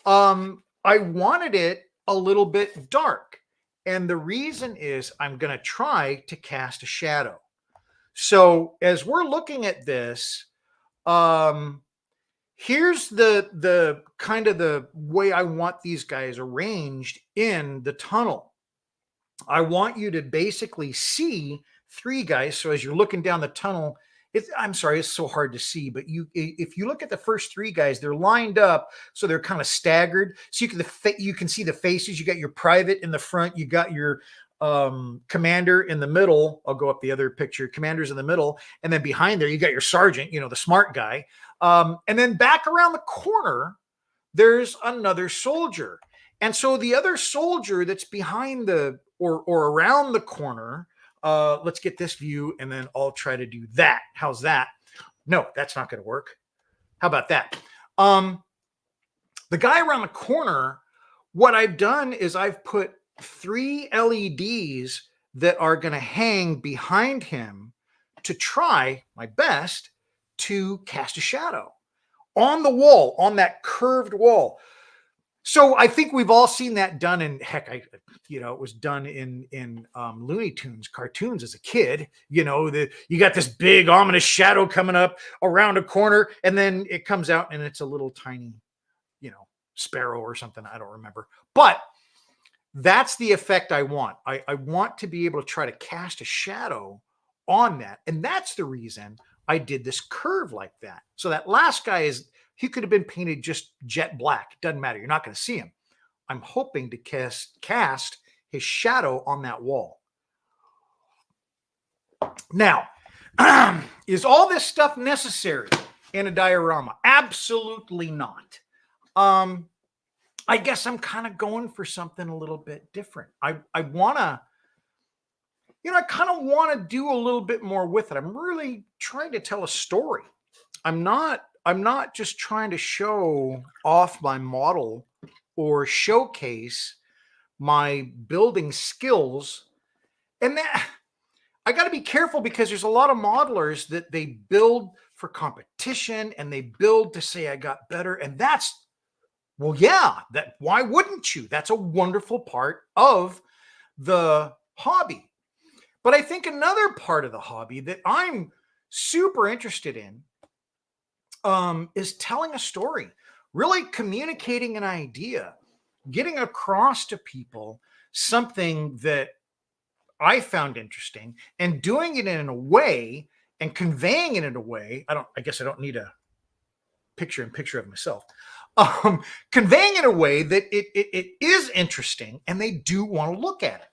Speaker 1: I wanted it a little bit dark. And the reason is I'm going to try to cast a shadow. So as we're looking at this, here's the kind of the way I want these guys arranged in the tunnel. I want you to basically see 3 guys. So as you're looking down the tunnel, I'm sorry, it's so hard to see, but if you look at the first 3 guys, they're lined up, so they're kind of staggered. So you can see the faces. You got your private in the front. You got your commander in the middle. I'll go up the other picture. Commander's in the middle, and then behind there you got your sergeant, the smart guy. And then back around the corner, there's another soldier. And so the other soldier that's behind or around the corner. Let's get this view, and then I'll try to do that. How's that? No, that's not going to work. How about that? The guy around the corner, what I've done is I've put 3 LEDs that are going to hang behind him to try my best to cast a shadow on the wall, on that curved wall. So I think we've all seen that done in, heck, it was done in Looney Tunes cartoons as a kid. You got this big ominous shadow coming up around a corner, and then it comes out and it's a little tiny, sparrow or something. I don't remember, but that's the effect I want. I want to be able to try to cast a shadow on that, and that's the reason I did this curve like that. So that last guy he could have been painted just jet black. It doesn't matter. You're not going to see him. I'm hoping to cast his shadow on that wall. Now, is all this stuff necessary in a diorama? Absolutely not. I guess I'm kind of going for something a little bit different. I want to, I kind of want to do a little bit more with it. I'm really trying to tell a story. I'm not just trying to show off my model or showcase my building skills. And that I got to be careful, because there's a lot of modelers that they build for competition and they build to say, I got better. And well, yeah, why wouldn't you? That's a wonderful part of the hobby. But I think another part of the hobby that I'm super interested in is telling a story, really communicating an idea, getting across to people something that I found interesting, and doing it in a way and conveying it in a way. I guess I don't need a picture of myself. Conveying in a way that it is interesting and they do want to look at it.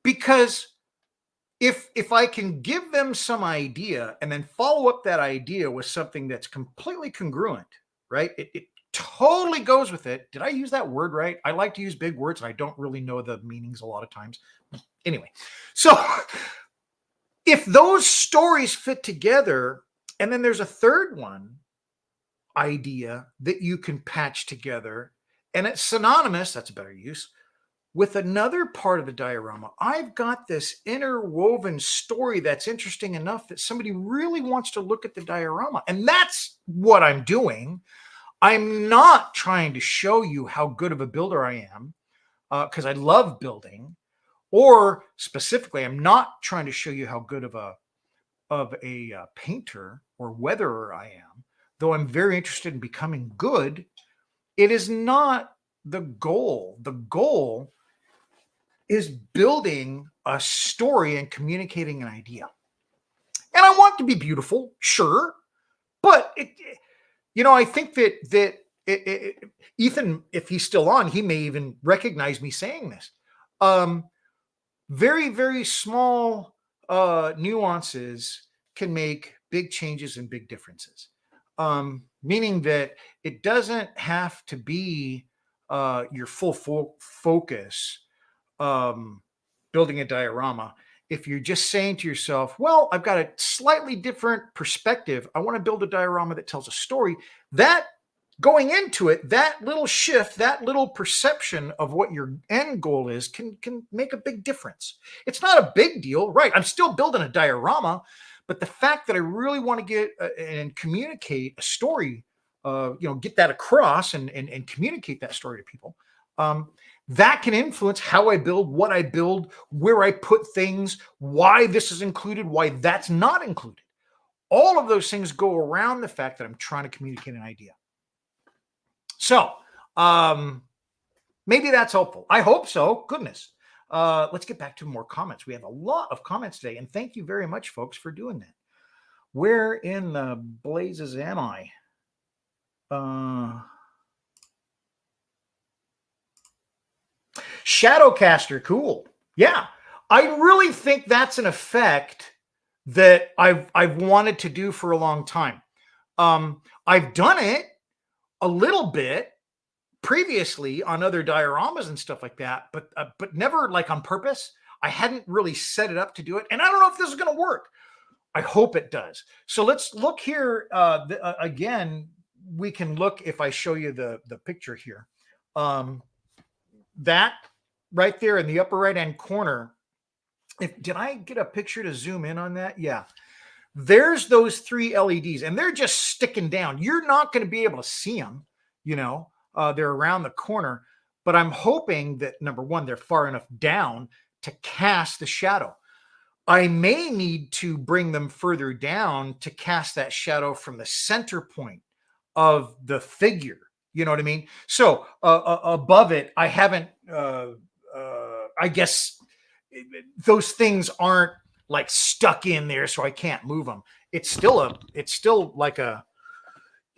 Speaker 1: Because if I can give them some idea and then follow up that idea with something that's completely congruent, right? It totally goes with it. Did I use that word right? I like to use big words and I don't really know the meanings a lot of times. Anyway, so if those stories fit together, and then there's a third idea that you can patch together, and it's synonymous, that's a better use, with another part of the diorama. I've got this interwoven story that's interesting enough that somebody really wants to look at the diorama. And that's what I'm doing. I'm not trying to show you how good of a builder I am, because I love building. Or specifically, I'm not trying to show you how good of a painter or weatherer I am, though I'm very interested in becoming good. It is not the goal. The goal is building a story and communicating an idea. And I want it to be beautiful, sure, but I think that Ethan, if he's still on, he may even recognize me saying this. Very, very small nuances can make big changes and big differences. Meaning that it doesn't have to be your full focus building a diorama. If you're just saying to yourself, well, I've got a slightly different perspective, I want to build a diorama that tells a story, that going into it, that little shift, that little perception of what your end goal is can make a big difference. It's not a big deal, right? I'm still building a diorama, but the fact that I really want to get and communicate a story, get that across and communicate that story to people, that can influence how I build, what I build, where I put things, why this is included, why that's not included. All of those things go around the fact that I'm trying to communicate an idea. So maybe that's helpful. I hope so. Goodness. Let's get back to more comments. We have a lot of comments today, and thank you very much, folks, for doing that. Where in the blazes am I? Shadowcaster, cool. Yeah, I really think that's an effect that I've wanted to do for a long time. I've done it a little bit previously on other dioramas and stuff like that, but never like on purpose. I hadn't really set it up to do it, and I don't know if this is going to work. I hope it does. So let's look here again. We can look if I show you the picture here. That right there in the upper right hand corner. Did I get a picture to zoom in on that? Yeah. There's those 3 LEDs, and they're just sticking down. You're not going to be able to see them. They're around the corner, but I'm hoping that, number one, they're far enough down to cast the shadow. I may need to bring them further down to cast that shadow from the center point of the figure. You know what I mean? So above it, I haven't, I guess those things aren't like stuck in there, so I can't move them. It's still like a,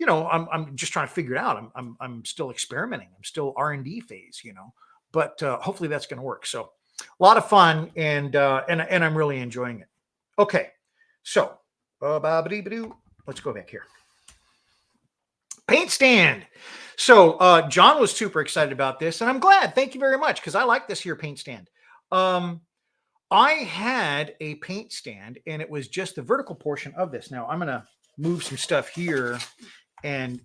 Speaker 1: I'm just trying to figure it out. I'm still experimenting. I'm still R&D phase, but hopefully that's going to work. So a lot of fun, and I'm really enjoying it. Okay, so let's go back here. Paint stand. So John was super excited about this, and I'm glad. Thank you very much, because I like this here paint stand. I had a paint stand, and it was just the vertical portion of this. Now I'm going to move some stuff here and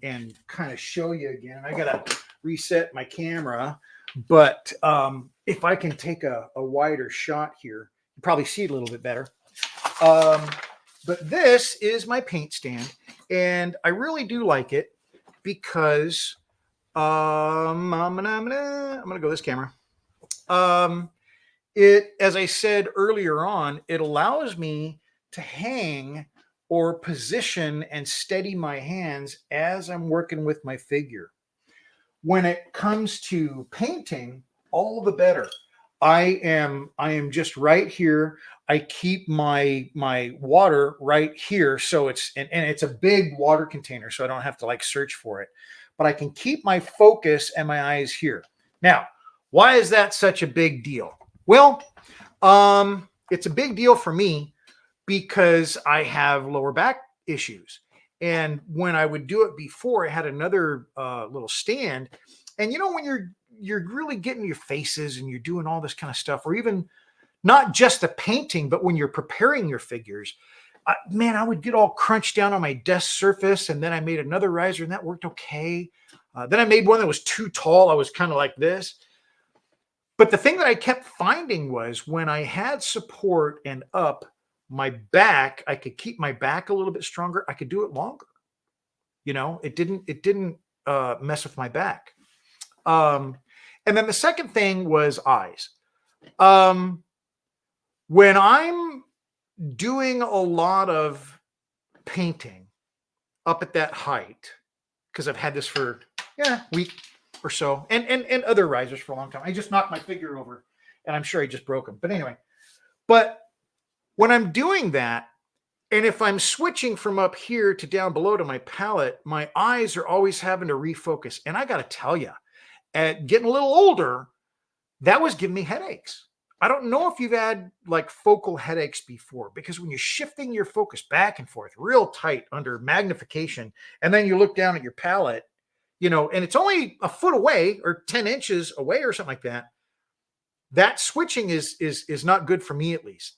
Speaker 1: kind of show you again. I got to reset my camera, but if I can take a wider shot here, you probably see it a little bit better. But this is my paint stand, and I really do like it because I'm gonna go this camera. As I said earlier on, it allows me to hang or position and steady my hands as I'm working with my figure. When it comes to painting, all the better. I am just right here. I keep my water right here, so it's and it's a big water container, so I don't have to like search for it. But I can keep my focus and my eyes here. Now, why is that such a big deal? Well, it's a big deal for me because I have lower back issues. And when I would do it before, I had another little stand. And when you're really getting your faces and you're doing all this kind of stuff, or even not just the painting, but when you're preparing your figures, I would get all crunched down on my desk surface. And then I made another riser, and that worked okay. Then I made one that was too tall. I was kind of like this. But the thing that I kept finding was when I had support and up my back, I could keep my back a little bit stronger. I could do it longer. It didn't mess with my back. And then the second thing was eyes. When I'm doing a lot of painting up at that height, because I've had this for a week or so, and other risers for a long time. I just knocked my figure over, and I'm sure I just broke them. But anyway, when I'm doing that, And if I'm switching from up here to down below to my palette, my eyes are always having to refocus. And I got to tell you, at getting a little older, that was giving me headaches. I don't know if you've had like focal headaches before, because when you're shifting your focus back and forth real tight under magnification, and then you look down at your palette, and it's only a foot away or 10 inches away or something like that, that switching is not good for me, at least.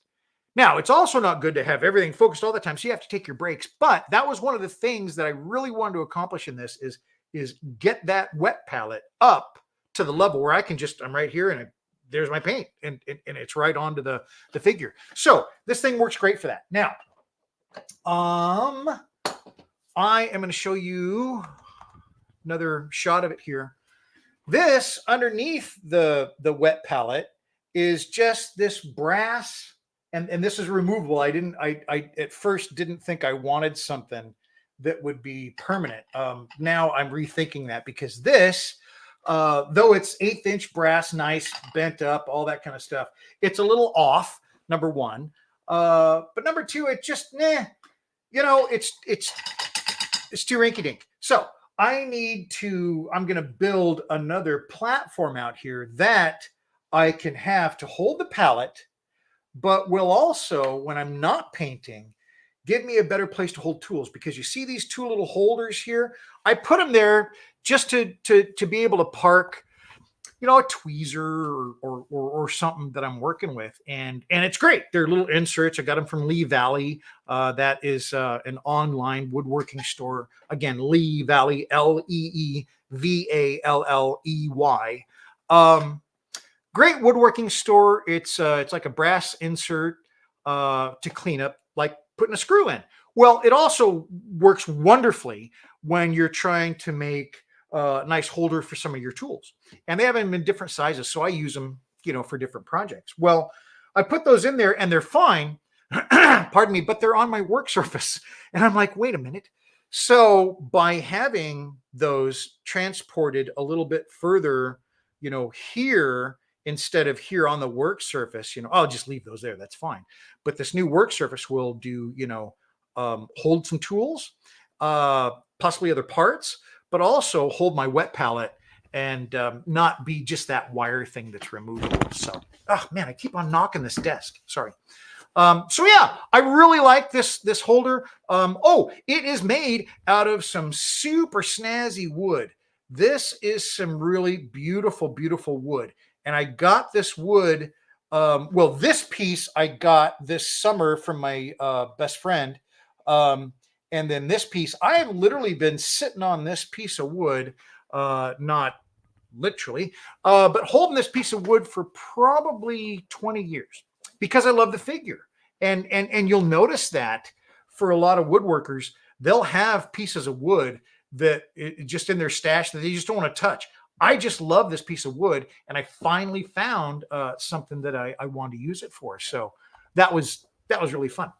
Speaker 1: Now, it's also not good to have everything focused all the time, so you have to take your breaks. But that was one of the things that I really wanted to accomplish in this is get that wet palette up to the level where I'm right here and there's my paint and it's right onto the figure. So this thing works great for that. Now, I am going to show you another shot of it here. This underneath the wet palette is just this brass, and this is removable. I at first didn't think I wanted something that would be permanent. Now I'm rethinking that, because this, though it's 1/8 inch brass, nice, bent up, all that kind of stuff, it's a little off, number one. But number two, it just, it's too rinky dink. So I'm going to build another platform out here that I can have to hold the palette, but will also, when I'm not painting, give me a better place to hold tools. Because you see these two little holders here? I put them there just to be able to park, a tweezer or something that I'm working with. And it's great. They're little inserts. I got them from Lee Valley. That is an online woodworking store. Again, Lee Valley, LeeValley. Great woodworking store. It's like a brass insert to clean up, like putting a screw in. Well, it also works wonderfully when you're trying to make a nice holder for some of your tools. And they have them in different sizes, so I use them, for different projects. Well, I put those in there and they're fine, pardon me, but they're on my work surface. And I'm like, wait a minute. So by having those transported a little bit further, here, instead of here on the work surface, I'll just leave those there. That's fine. But this new work surface will do, hold some tools, possibly other parts, but also hold my wet palette and not be just that wire thing that's removable. So, oh man, I keep on knocking this desk. Sorry. So yeah, I really like this holder. It is made out of some super snazzy wood. This is some really beautiful, beautiful wood. And I got this wood. This piece I got this summer from my best friend. And then this piece, I have literally been sitting on this piece of wood, not literally, but holding this piece of wood for probably 20 years because I love the figure. And you'll notice that for a lot of woodworkers, they'll have pieces of wood that just in their stash that they just don't want to touch. I just love this piece of wood, and I finally found something that I wanted to use it for. So that was really fun.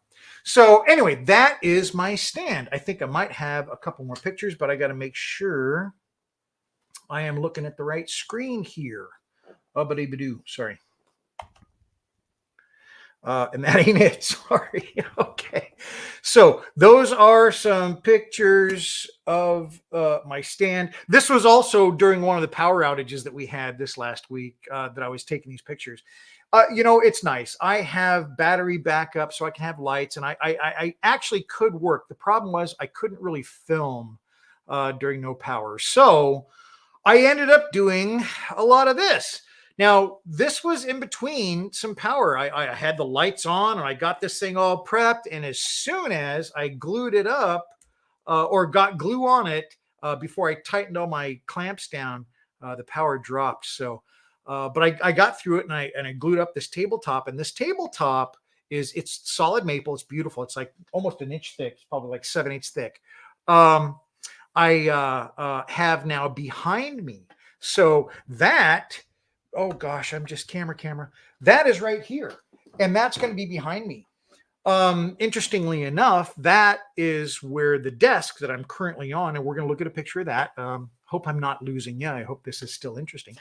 Speaker 1: So anyway, that is my stand. I think I might have a couple more pictures, but I got to make sure I am looking at the right screen here. Sorry. And that ain't it. Sorry. Okay. So those are some pictures of my stand. This was also during one of the power outages that we had this last week that I was taking these pictures. It's nice. I have battery backup so I can have lights, and I actually could work. The problem was I couldn't really film during no power. So I ended up doing a lot of this. Now, this was in between some power. I had the lights on and I got this thing all prepped. And as soon as I glued it up or got glue on it before I tightened all my clamps down, the power dropped. So, but I got through it and I glued up this tabletop. And this tabletop it's solid maple. It's beautiful. It's like almost an inch thick. It's probably like 7/8 thick. I have now behind me. So that... oh gosh, I'm just camera. That is right here. And that's going to be behind me. Interestingly enough, that is where the desk that I'm currently on, and we're going to look at a picture of that. Hope I'm not losing you. I hope this is still interesting.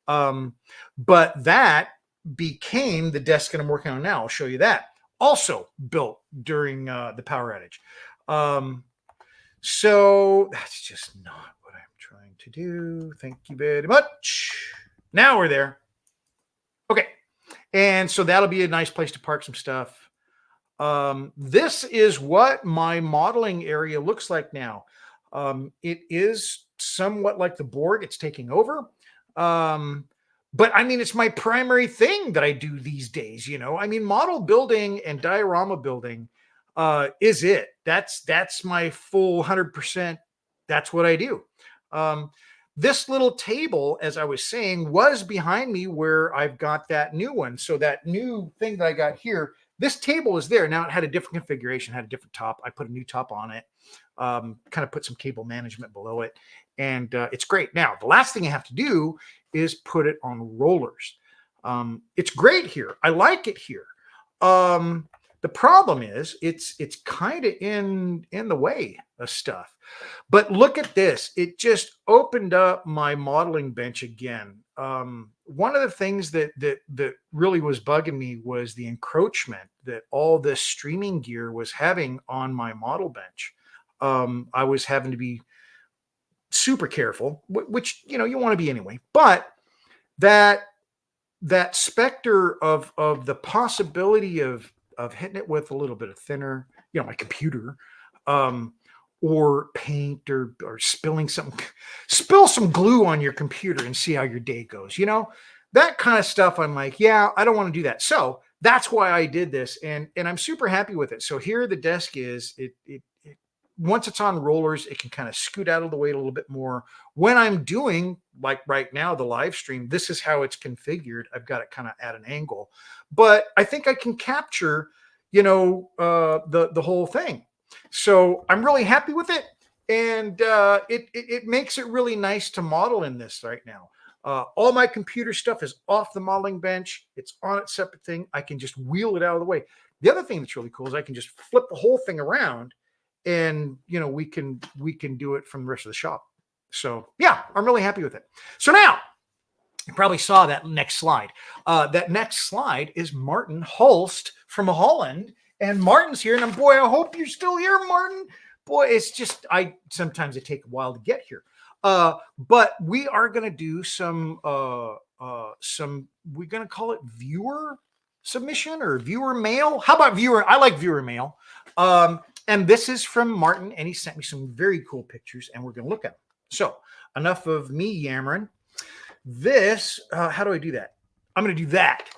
Speaker 1: But that became the desk that I'm working on now. I'll show you that. also built during the power outage. So that's just not what I'm trying to do. Thank you very much. Now we're there. Okay. And so that'll be a nice place to park some stuff. This is what my modeling area looks like now. It is somewhat like the board. It's taking over. But I mean, it's my primary thing that I do these days. I mean, model building and diorama building is it. That's my full 100%. That's what I do. This little table, as I was saying, was behind me where I've got that new one. So that new thing that I got here, this table is there. Now it had a different configuration, had a different top. I put a new top on it, kind of put some cable management below it, and it's great. Now, the last thing I have to do is put it on rollers. It's great here. I like it here. The problem is it's kind of in the way of stuff. But look at this. It just opened up my modeling bench again. One of the things that really was bugging me was the encroachment that all this streaming gear was having on my model bench. I was having to be super careful, which you want to be anyway. But that specter of the possibility of hitting it with a little bit of thinner, my computer, or paint, or spilling something, spill some glue on your computer and see how your day goes. That kind of stuff. I'm like, yeah, I don't want to do that. So that's why I did this, and I'm super happy with it. So here the desk is. It once it's on rollers, it can kind of scoot out of the way a little bit more. When I'm doing, like right now, the live stream, this is how it's configured. I've got it kind of at an angle, but I think I can capture, the whole thing. So I'm really happy with it. And it makes it really nice to model in this right now. All my computer stuff is off the modeling bench. It's on its separate thing. I can just wheel it out of the way. The other thing that's really cool is I can just flip the whole thing around, and we can do it from the rest of the shop. So yeah, I'm really happy with it. So now you probably saw that next slide. That next slide is Martin Hulst from Holland, and Martin's here. And boy, I hope you're still here, Martin. Boy, it's just sometimes it takes a while to get here. But we are going to do some we're going to call it viewer submission or viewer mail. How about viewer? I like viewer mail. And this is from Martin, and he sent me some very cool pictures, and we're going to look at them. So enough of me yammering. This, how do I do that? I'm going to do that.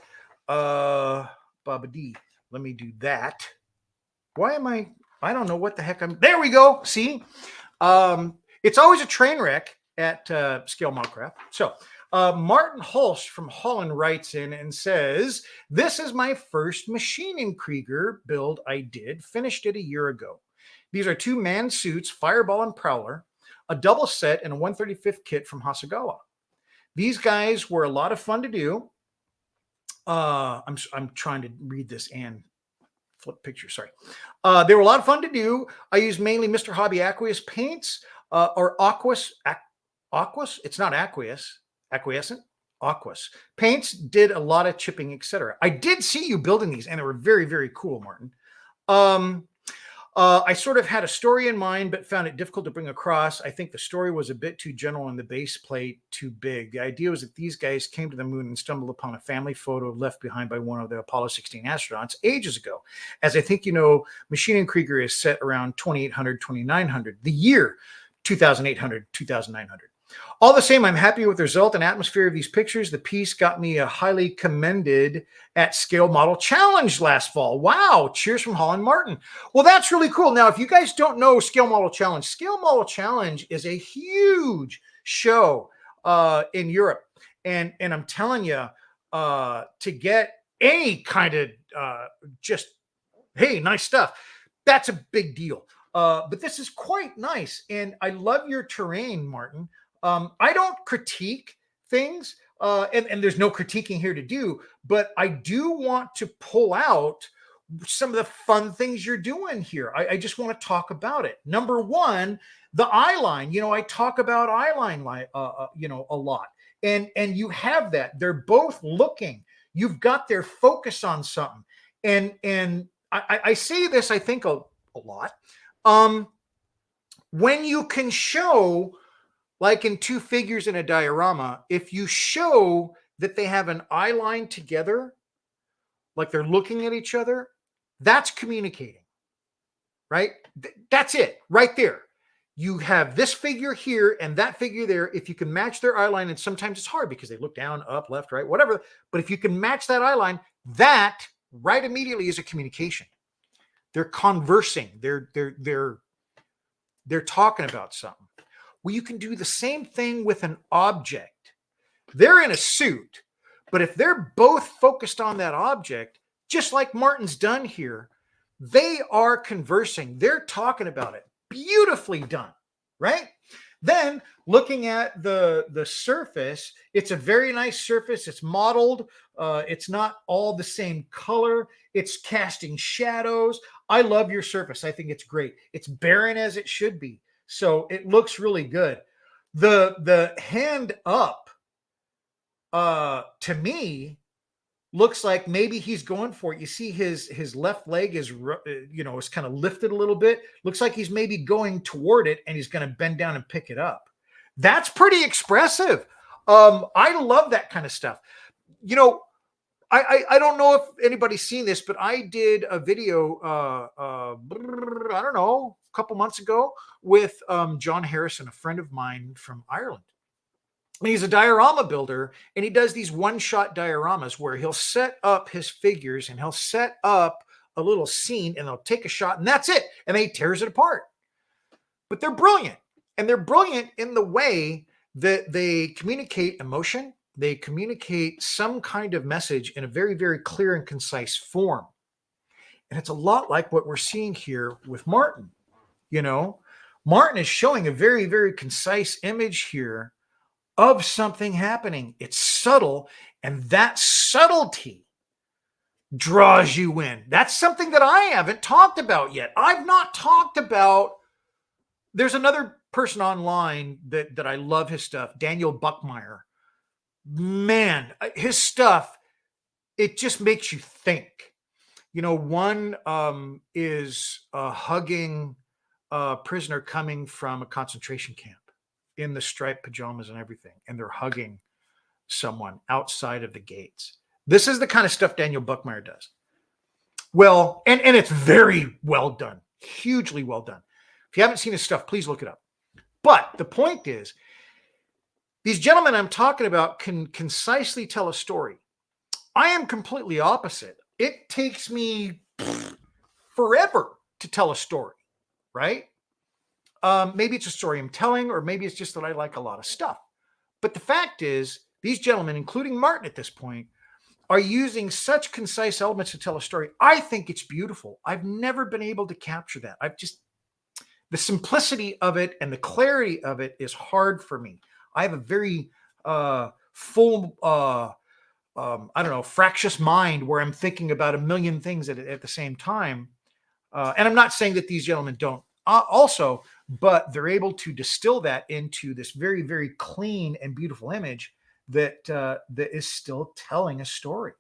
Speaker 1: Baba D. Let me do that. Why am I don't know what the heck there we go. See? It's always a train wreck at Scale Modelcraft. So Martin Hulst from Holland writes in and says, this is my first Maschinen Krieger build I did. Finished it a year ago. These are 2 man suits, Fireball and Prowler, a double set, and a 135th kit from Hasegawa. These guys were a lot of fun to do. I'm trying to read this and flip picture. Sorry. They were a lot of fun to do. I used mainly Mr. Hobby Aqueous paints, or Aqueous. It's not Aqueous. Acquiescent? Aqueous. Paints, did a lot of chipping, etc. I did see you building these, and they were very, very cool, Martin. I sort of had a story in mind, but found it difficult to bring across. I think the story was a bit too general and the base plate too big. The idea was that these guys came to the moon and stumbled upon a family photo left behind by one of the Apollo 16 astronauts ages ago. As I think Maschinen Krieger is set around 2800, 2900, the year 2800, 2900. All the same, I'm happy with the result and atmosphere of these pictures. The piece got me a highly commended at Scale Model Challenge last fall. Wow. Cheers from Holland, Martin. Well, that's really cool. Now, if you guys don't know Scale Model Challenge is a huge show in Europe. And I'm telling you, to get any kind of just, hey, nice stuff, that's a big deal. But this is quite nice. And I love your terrain, Martin. I don't critique things, and there's no critiquing here to do, but I do want to pull out some of the fun things you're doing here. I just want to talk about it. Number one, the eye line. I talk about eye line, a lot, and you have that. They're both looking. You've got their focus on something. And I say this, I think a lot. When you can show, like in two figures in a diorama, if you show that they have an eye line together, like they're looking at each other, that's communicating, right? That's it right there. You have this figure here and that figure there. If you can match their eye line, and sometimes it's hard because they look down, up, left, right, whatever. But if you can match that eye line, that right immediately is a communication. They're conversing. They're talking about something. Well, you can do the same thing with an object. They're in a suit, but if they're both focused on that object, just like Martin's done here, they are conversing. They're talking about it. Beautifully done, right? Then looking at the surface, it's a very nice surface. It's modeled. It's not all the same color. It's casting shadows. I love your surface. I think it's great. It's barren as it should be. So it looks really good. The hand up, to me, looks like maybe he's going for it. You see his left leg is, is kind of lifted a little bit. Looks like he's maybe going toward it and he's going to bend down and pick it up. That's pretty expressive. I love that kind of stuff. I don't know if anybody's seen this, but I did a video, I don't know, a couple months ago with John Harrison, a friend of mine from Ireland. And he's a diorama builder, and he does these one-shot dioramas where he'll set up his figures and he'll set up a little scene and they'll take a shot and that's it. And then he tears it apart. But they're brilliant. And they're brilliant in the way that they communicate emotion. They communicate some kind of message in a very, very clear and concise form. And it's a lot like what we're seeing here with Martin. Martin is showing a very, very concise image here of something happening. It's subtle, and that subtlety draws you in. That's something that I haven't talked about yet. I've not talked about. There's another person online that I love his stuff, Daniel Buckmeyer. Man, his stuff, it just makes you think. One is hugging a prisoner coming from a concentration camp in the striped pajamas and everything, and they're hugging someone outside of the gates. This is the kind of stuff Daniel Buckmeyer does. Well, and it's very well done, hugely well done. If you haven't seen his stuff, please look it up. But the point is, these gentlemen I'm talking about can concisely tell a story. I am completely opposite. It takes me forever to tell a story, right? Maybe it's a story I'm telling, or maybe it's just that I like a lot of stuff. But the fact is, these gentlemen, including Martin at this point, are using such concise elements to tell a story. I think it's beautiful. I've never been able to capture that. The simplicity of it and the clarity of it is hard for me. I have a very full, fractious mind where I'm thinking about a million things at the same time. And I'm not saying that these gentlemen don't also, but they're able to distill that into this very, very clean and beautiful image that is still telling a story.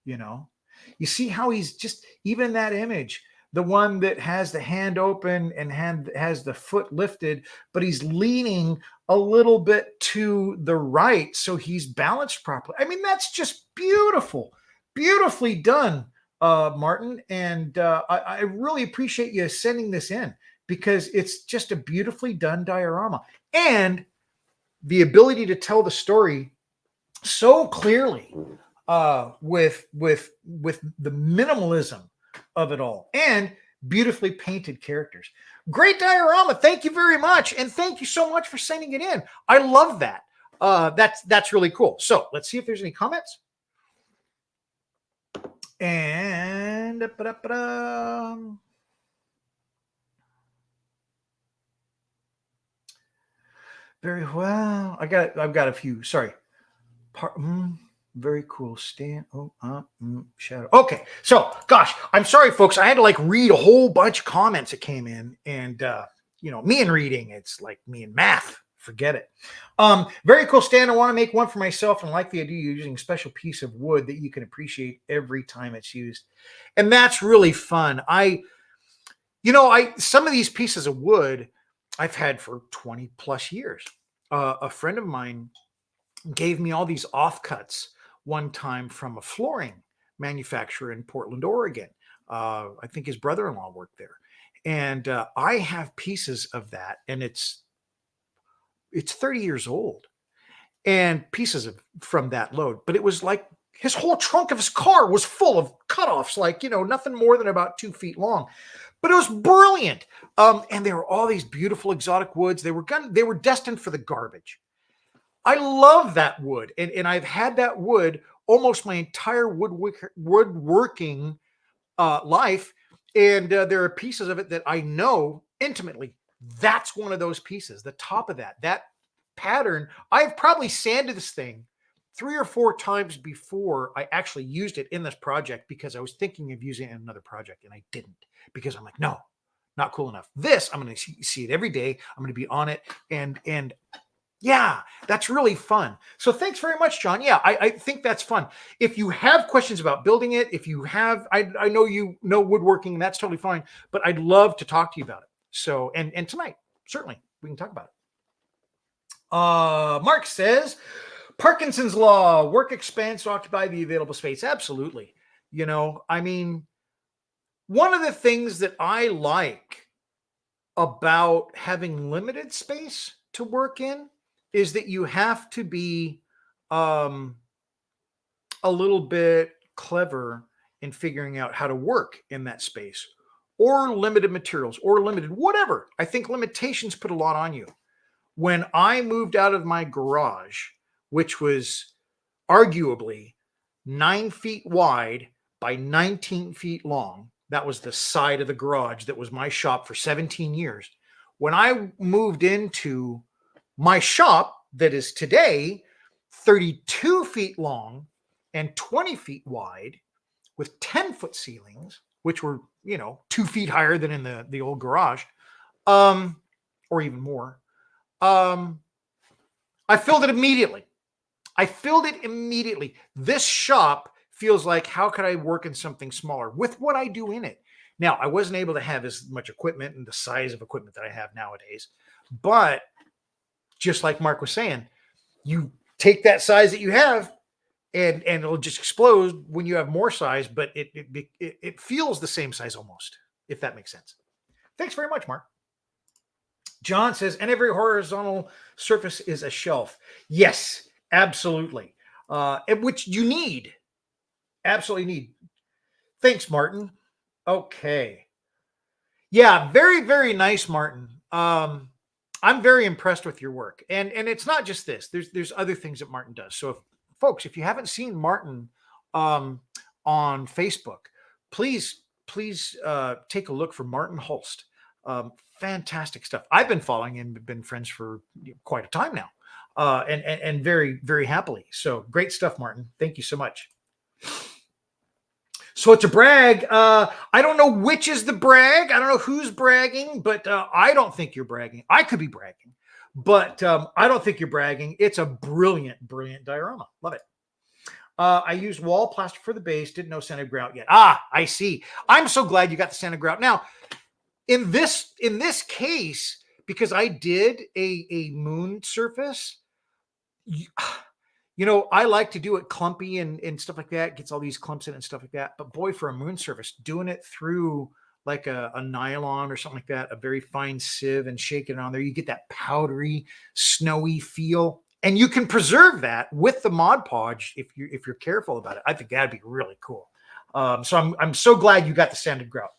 Speaker 1: You see how he's just, even that image, the one that has the hand open and has the foot lifted, but he's leaning a little bit to the right so he's balanced properly. I mean, that's just beautiful, beautifully done, Martin. And I really appreciate you sending this in, because it's just a beautifully done diorama. And the ability to tell the story so clearly with the minimalism of it all and beautifully painted characters. Great diorama. Thank you very much. And thank you so much for sending it in. I love that. That's really cool. So let's see if there's any comments. And very well. I've got a few. Sorry. Very cool. Shadow. Okay. So, gosh, I'm sorry, folks. I had to read a whole bunch of comments that came in, and me and reading, it's like me and math forget it. Very cool stand. I want to make one for myself and like the idea of using a special piece of wood that you can appreciate every time it's used. And that's really fun. Some of these pieces of wood I've had for 20 plus years. A friend of mine gave me all these offcuts one time from a flooring manufacturer in Portland, Oregon. I think his brother-in-law worked there. And I have pieces of that, and it's 30 years old, and pieces from that load. But it was like his whole trunk of his car was full of cutoffs, like, nothing more than about 2 feet long. But it was brilliant. And there were all these beautiful exotic woods. They were destined for the garbage. I love that wood. And I've had that wood almost my entire woodworking life. And there are pieces of it that I know intimately. That's one of those pieces. The top of that pattern. I've probably sanded this thing 3 or 4 times before I actually used it in this project, because I was thinking of using it in another project and I didn't, because I'm like, no, not cool enough. This, I'm going to see it every day. I'm going to be on it. And yeah, that's really fun. So thanks very much, John. Yeah, I think that's fun. If you have questions about building it, if you have, I know you know woodworking, and that's totally fine, but I'd love to talk to you about it. So, and tonight, certainly, we can talk about it. Mark says, Parkinson's law, work expense to occupy the available space. Absolutely. One of the things that I like about having limited space to work in is that you have to be a little bit clever in figuring out how to work in that space, or limited materials, or limited whatever. I think limitations put a lot on you. When I moved out of my garage, which was arguably 9 feet wide by 19 feet long, that was the side of the garage that was my shop for 17 years. When I moved into my shop that is today 32 feet long and 20 feet wide with 10-foot ceilings, which were, 2 feet higher than in the old garage, or even more. I filled it immediately. This shop feels like, how could I work in something smaller with what I do in it? Now, I wasn't able to have as much equipment and the size of equipment that I have nowadays, but just like Mark was saying, you take that size that you have and it'll just explode when you have more size, but it feels the same size almost, if that makes sense. Thanks very much, Mark. John says, and every horizontal surface is a shelf. Yes, absolutely. Which you need. Absolutely need. Thanks, Martin. Okay. Yeah, very, very nice, Martin. I'm very impressed with your work. And it's not just this. There's other things that Martin does. So folks, if you haven't seen Martin on Facebook, please take a look for Martin Holst. Fantastic stuff. I've been following him, been friends for quite a time now, and very, very happily. So great stuff, Martin. Thank you so much. So it's a brag. I don't know which is the brag. I don't know who's bragging, but I don't think you're bragging. I could be bragging, but I don't think you're bragging. It's a brilliant, brilliant diorama. Love it. I used wall plaster for the base. Didn't know sanded grout yet. I see. I'm so glad you got the sanded grout. Now, in this case, because I did a moon surface, I like to do it clumpy and stuff like that. Gets all these clumps in and stuff like that. But boy, for a moon surface, doing it through like a nylon or something like that, a very fine sieve, and shaking it on there, you get that powdery, snowy feel. And you can preserve that with the Mod Podge if you're careful about it. I think that'd be really cool. So I'm so glad you got the sanded grout.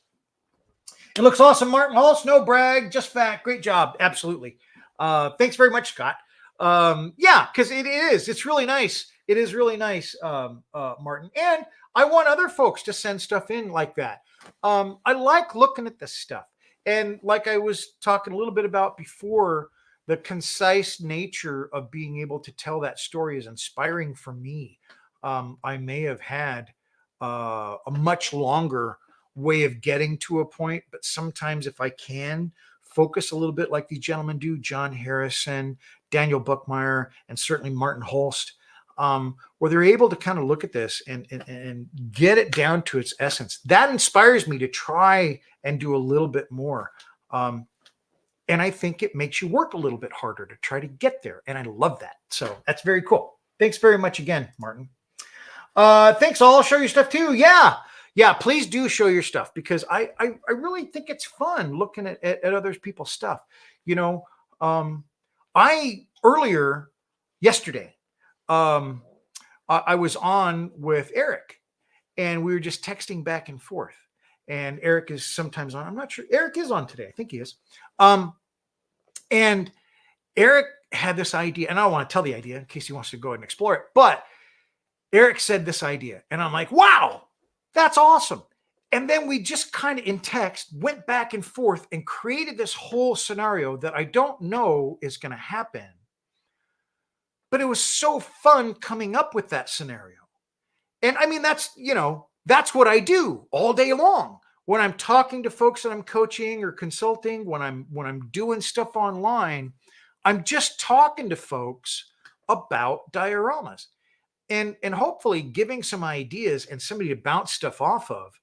Speaker 1: It looks awesome, Martin Holst. No brag, just fact. Great job. Absolutely. Thanks very much, Scott. Yeah, because it is. It's really nice. It is really nice, Martin. And I want other folks to send stuff in like that. I like looking at this stuff. And like I was talking a little bit about before, the concise nature of being able to tell that story is inspiring for me. I may have had a much longer way of getting to a point, but sometimes if I can focus a little bit like these gentlemen do, John Harrison, Daniel Buckmeyer, and certainly Martin Holst, where they're able to kind of look at this and get it down to its essence. That inspires me to try and do a little bit more. And I think it makes you work a little bit harder to try to get there. And I love that. So that's very cool. Thanks very much again, Martin. Thanks all. I'll show your stuff too. Yeah, please do show your stuff, because I really think it's fun looking at other people's stuff. You know, earlier yesterday, I was on with Eric, and we were just texting back and forth. And Eric is sometimes on. I'm not sure. Eric is on today. I think he is. And Eric had this idea, and I don't want to tell the idea in case he wants to go ahead and explore it. But Eric said this idea, and I'm like, wow, that's awesome. And then we just kind of in text went back and forth and created this whole scenario that I don't know is going to happen. But it was so fun coming up with that scenario. And I mean, that's what I do all day long. When I'm talking to folks that I'm coaching or consulting, when I'm doing stuff online, I'm just talking to folks about dioramas and hopefully giving some ideas and somebody to bounce stuff off of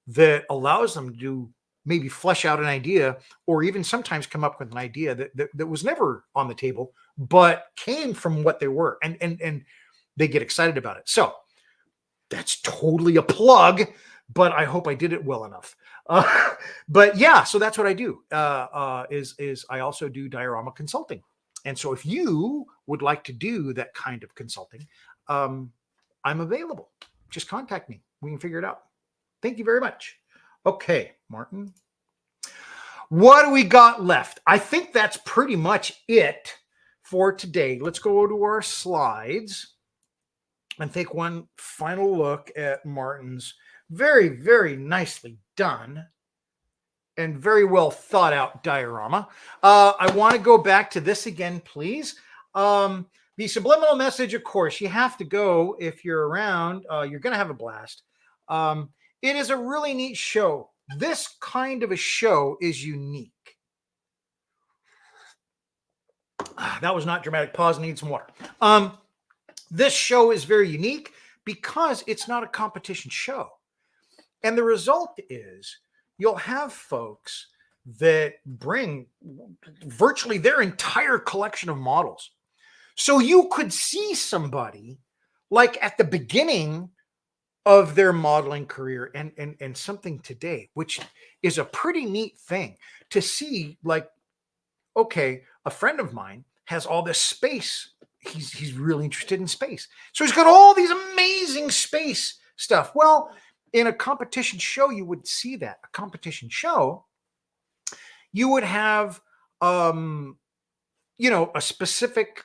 Speaker 1: that allows them to maybe flesh out an idea, or even sometimes come up with an idea that was never on the table, but came from what they were, and they get excited about it. So that's totally a plug, but I hope I did it well enough. But yeah, so that's what I do. Is I also do diorama consulting, and so if you would like to do that kind of consulting, I'm available. Just contact me. We can figure it out. Thank you very much. Okay, Martin. What do we got left? I think that's pretty much it for today. Let's go to our slides and take one final look at Martin's very, very nicely done and very well thought out diorama. I want to go back to this again, please. The subliminal message, of course, you have to go if you're around. You're going to have a blast. It is a really neat show. This kind of a show is unique. That was not dramatic pause. Need some water. This show is very unique because it's not a competition show. And the result is you'll have folks that bring virtually their entire collection of models. So you could see somebody like at the beginning of their modeling career and something today, which is a pretty neat thing to see. Like, okay, a friend of mine has all this space. He's really interested in space. So he's got all these amazing space stuff. Well, in a competition show, you would see that. A competition show, you would have, a specific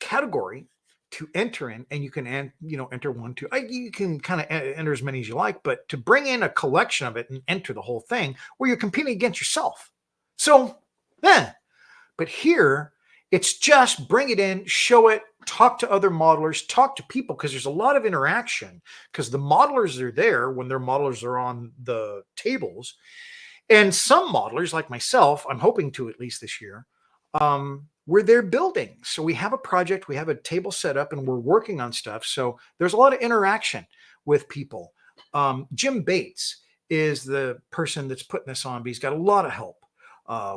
Speaker 1: category to enter in, and you can, enter 1, 2. You can kind of enter as many as you like, but to bring in a collection of it and enter the whole thing, where you're competing against yourself. So, but here, it's just bring it in, show it, talk to other modelers, talk to people, because there's a lot of interaction, because the modelers are there when their modelers are on the tables. And some modelers, like myself, I'm hoping to at least this year, where they're building. So we have a project, we have a table set up, and we're working on stuff. So there's a lot of interaction with people. Jim Bates is the person that's putting this on, but he's got a lot of help.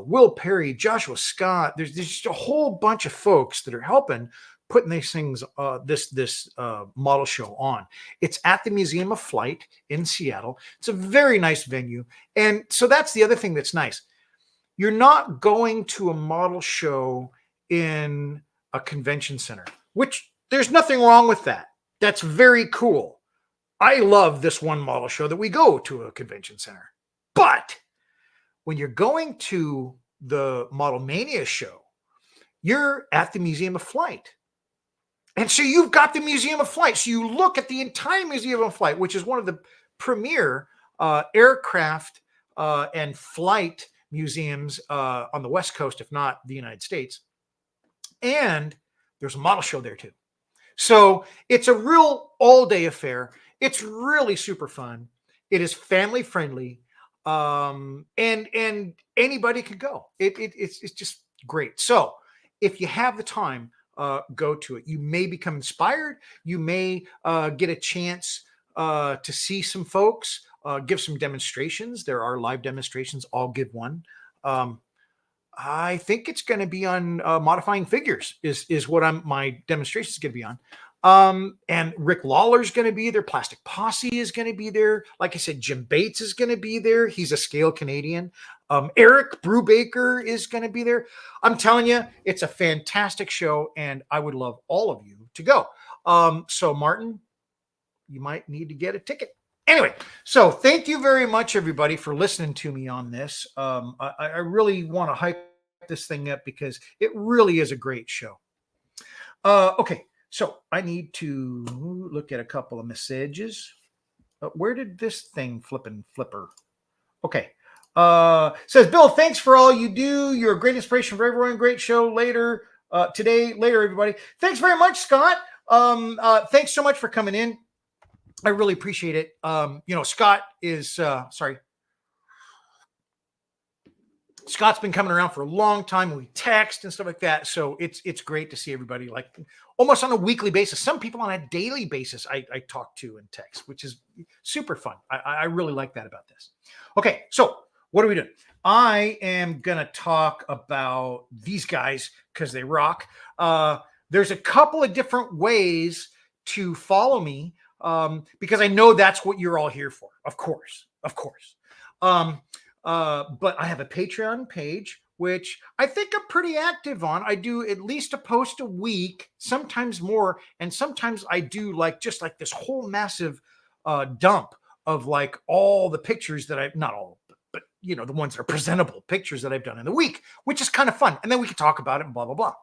Speaker 1: Will Perry, Joshua Scott, there's just a whole bunch of folks that are helping putting these things, this model show on. It's at the Museum of Flight in Seattle. It's a very nice venue. And so that's the other thing that's nice. You're not going to a model show in a convention center, which there's nothing wrong with that. That's very cool. I love this one model show that we go to a convention center. But when you're going to the Model Mania show, you're at the Museum of Flight. And so you've got the Museum of Flight. So you look at the entire Museum of Flight, which is one of the premier aircraft and flight museums on the West Coast, if not the United States. And there's a model show there too. So it's a real all-day affair. It's really super fun. It is family friendly. And anybody could go. It's just great. So if you have the time, go to it. You may become inspired. You may get a chance to see some folks, give some demonstrations. There are live demonstrations. I'll give one. I think it's going to be on modifying figures is what my demonstration is going to be on. And Rick Lawler's going to be there. Plastic Posse is going to be there. Like I said, Jim Bates is going to be there. He's a scale Canadian. Eric Brubaker is going to be there. I'm telling you, it's a fantastic show, and I would love all of you to go. So Martin, you might need to get a ticket. Anyway, so thank you very much, everybody, for listening to me on this. I really want to hype this thing up because it really is a great show. Okay, so I need to look at a couple of messages. Where did this thing flipper? Okay. Says Bill, thanks for all you do. You're a great inspiration for everyone. Great show later today. Later, everybody. Thanks very much, Scott. Thanks so much for coming in. I really appreciate it. Scott is sorry. Scott's been coming around for a long time. We text and stuff like that. So it's great to see everybody like almost on a weekly basis. Some people on a daily basis I talk to and text, which is super fun. I really like that about this. Okay, so what are we doing? I am going to talk about these guys because they rock. There's a couple of different ways to follow me because I know that's what you're all here for. Of course. But I have a Patreon page, which I think I'm pretty active on. I do at least a post a week, sometimes more. And sometimes I do just like this whole massive dump of like all the pictures that not all, but the ones that are presentable pictures that I've done in the week, which is kind of fun. And then we can talk about it and blah, blah, blah.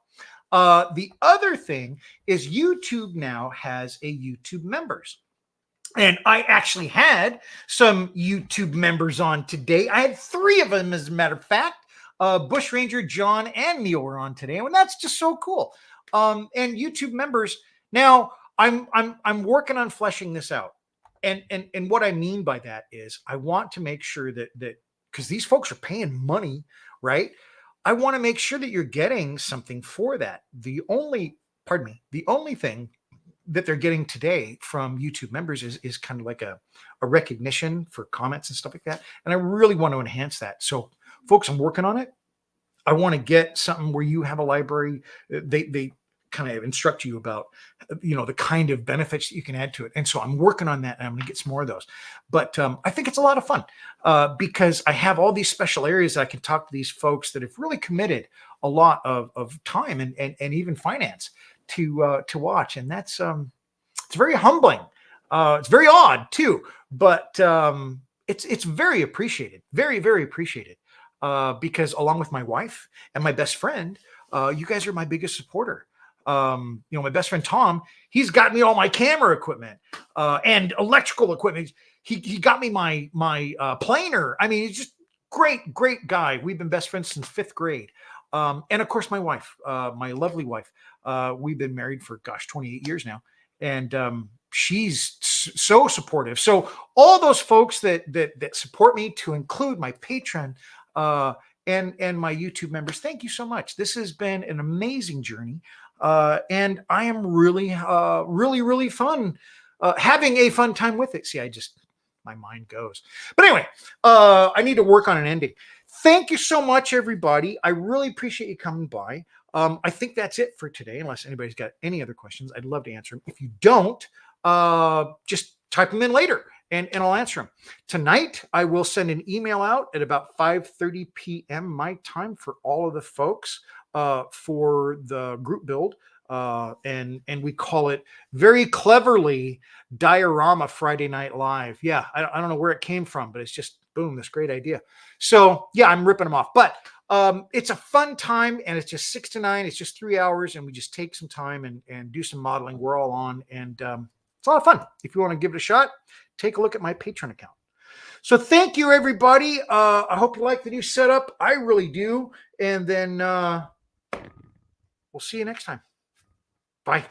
Speaker 1: The other thing is YouTube now has a YouTube members. And I actually had some YouTube members on today. I had 3 of them, as a matter of fact. Bush Ranger, John, and Neil were on today, and that's just so cool. And YouTube members. Now, I'm working on fleshing this out, and what I mean by that is I want to make sure that because these folks are paying money, right? I want to make sure that you're getting something for that. The only thing that they're getting today from YouTube members is kind of like a recognition for comments and stuff like that. And I really want to enhance that. So folks, I'm working on it. I want to get something where you have a library. They kind of instruct you about, the kind of benefits that you can add to it. And so I'm working on that and I'm going to get some more of those. But I think it's a lot of fun because I have all these special areas that I can talk to these folks that have really committed a lot of time and even finance to watch, and that's it's very humbling. It's very odd too, but it's very appreciated, very, very appreciated. Because along with my wife and my best friend, you guys are my biggest supporter. My best friend Tom, he's got me all my camera equipment and electrical equipment. He got me my planer. I mean, he's just great guy. We've been best friends since 5th grade. And of course, my wife, my lovely wife, we've been married for 28 years now, and she's so supportive. So all those folks that support me, to include my patron and my YouTube members, thank you so much. This has been an amazing journey, and I am really, really fun having a fun time with it. See, my mind goes. But anyway, I need to work on an ending. Thank you so much, everybody. I really appreciate you coming by. I think that's it for today, unless anybody's got any other questions. I'd love to answer them. If you don't, just type them in later and I'll answer them. Tonight, I will send an email out at about 5:30 p.m. my time for all of the folks for the group build. And we call it very cleverly Diorama Friday Night Live. Yeah, I don't know where it came from, but it's just boom, this great idea. So yeah, I'm ripping them off, but it's a fun time, and it's just 6 to 9. It's just 3 hours, and we just take some time and do some modeling. We're all on, and it's a lot of fun. If you want to give it a shot, take a look at my Patreon account. So thank you, everybody. I hope you like the new setup. I really do. And then we'll see you next time. Bye.